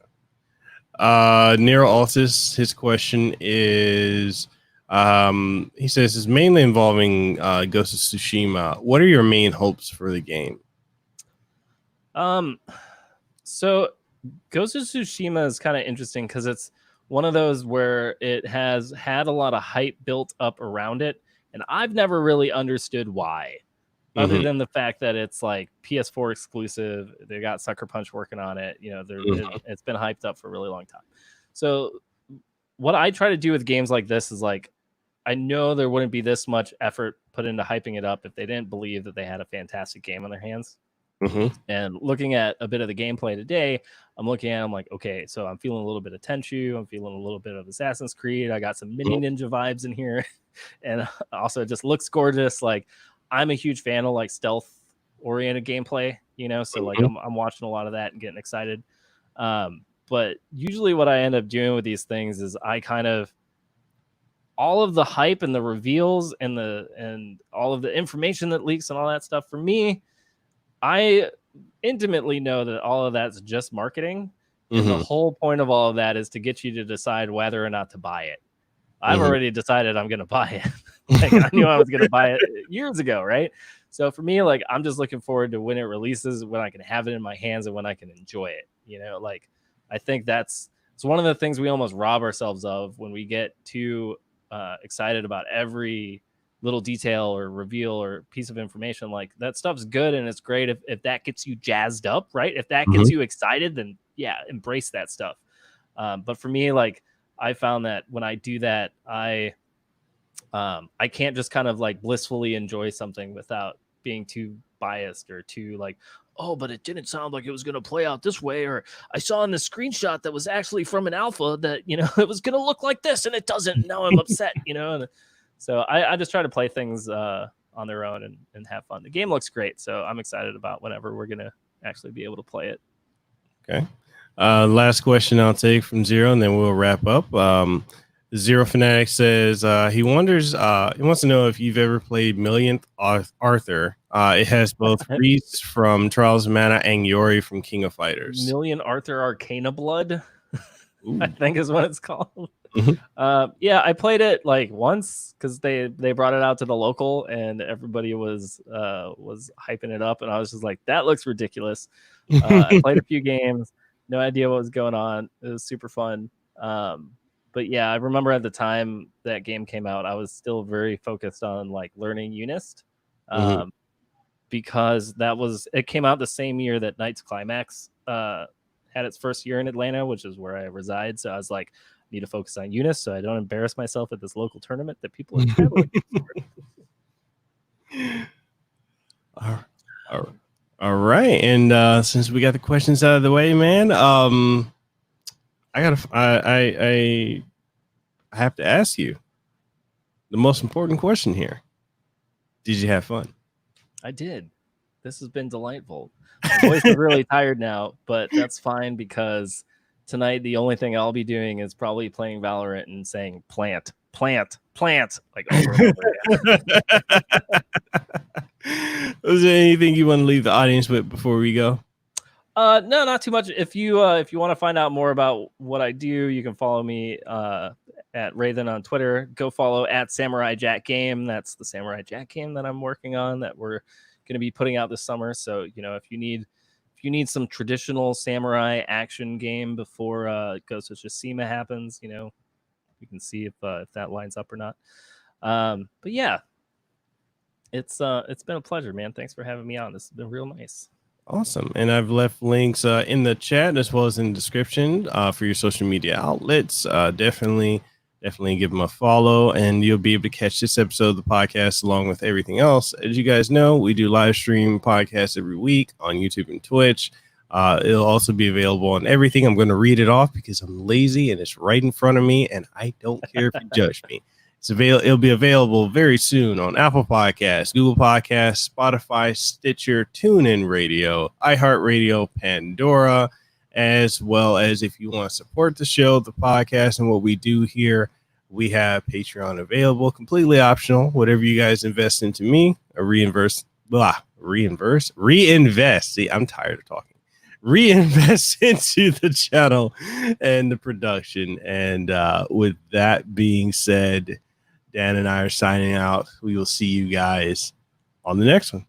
Nero Altus, his question is, he says it's mainly involving Ghost of Tsushima. What are your main hopes for the game? So Ghost of Tsushima is kind of interesting because it's one of those where it has had a lot of hype built up around it, and I've never really understood why. Other than the fact that it's like PS4 exclusive, they got Sucker Punch working on it. It's been hyped up for a really long time. So what I try to do with games like this is like, I know there wouldn't be this much effort put into hyping it up if they didn't believe that they had a fantastic game on their hands. And looking at a bit of the gameplay today, I'm like, okay, so I'm feeling a little bit of Tenchu. I'm feeling a little bit of Assassin's Creed. I got some mini ninja vibes in here. And also it just looks gorgeous. Like, I'm a huge fan of like stealth oriented gameplay, so like I'm watching a lot of that and getting excited. But usually what I end up doing with these things is I kind of, all of the hype and the reveals and all of the information that leaks and all that stuff, for me, I intimately know that all of that's just marketing. And the whole point of all of that is to get you to decide whether or not to buy it. I've already decided I'm going to buy it. Like, I knew I was going to buy it years ago, right? So for me, like, I'm just looking forward to when it releases, when I can have it in my hands and when I can enjoy it. Like, I think it's one of the things we almost rob ourselves of when we get too excited about every little detail or reveal or piece of information. Like, that stuff's good and it's great if that gets you jazzed up, right? If that gets you excited, then yeah, embrace that stuff. But for me, like I found that when I do that, I can't just kind of like blissfully enjoy something without being too biased or too like, oh, but it didn't sound like it was going to play out this way, or I saw in the screenshot that was actually from an alpha that, you know, it was going to look like this and it doesn't. Now I'm upset, you know. And so I just try to play things on their own and have fun. The game looks great, so I'm excited about whenever we're going to actually be able to play it. Okay. Last question I'll take from Zero, and then we'll wrap up. Zero Fanatic says he wonders, he wants to know if you've ever played Millionth Arthur. It has both Reese from Trials of Mana and Yori from King of Fighters. Million Arthur Arcana Blood, I think is what it's called. Yeah, I played it like once because they brought it out to the local and everybody was hyping it up, and I was just like, that looks ridiculous. I played a few games, no idea what was going on. It was super fun. But yeah, I remember at the time that game came out, I was still very focused on like learning Unist, because it came out the same year that Knight's Climax had its first year in Atlanta, which is where I reside. So I was like, I need to focus on Unist so I don't embarrass myself at this local tournament that people are traveling. All right, and since we got the questions out of the way, man, I have to ask you the most important question here. Did you have fun? I did. This has been delightful. My voice is really tired now, but that's fine because tonight the only thing I'll be doing is probably playing Valorant and saying plant, plant, plant, like over and over again. Is there anything you want to leave the audience with before we go? No, not too much. If you want to find out more about what I do, you can follow me at Raidhyn on Twitter. Go follow at Samurai Jack Game. That's the Samurai Jack game that I'm working on that we're going to be putting out this summer. So, you know, if you need some traditional samurai action game before Ghost of Tsushima happens, you know, you can see if that lines up or not. But yeah, it's been a pleasure, man. Thanks for having me on. This has been real nice. Awesome. And I've left links in the chat as well as in the description for your social media outlets. Definitely give them a follow, and you'll be able to catch this episode of the podcast along with everything else. As you guys know, we do live stream podcasts every week on YouTube and Twitch. It'll also be available on everything. I'm going to read it off because I'm lazy and it's right in front of me, and I don't care if you judge me. It'll be available very soon on Apple Podcasts, Google Podcasts, Spotify, Stitcher, TuneIn Radio, iHeartRadio, Pandora, as well as if you want to support the show, the podcast, and what we do here, we have Patreon available, completely optional. Whatever you guys invest into me, reinvest. See, I'm tired of talking. Reinvest into the channel and the production. And with that being said, Dan and I are signing out. We will see you guys on the next one.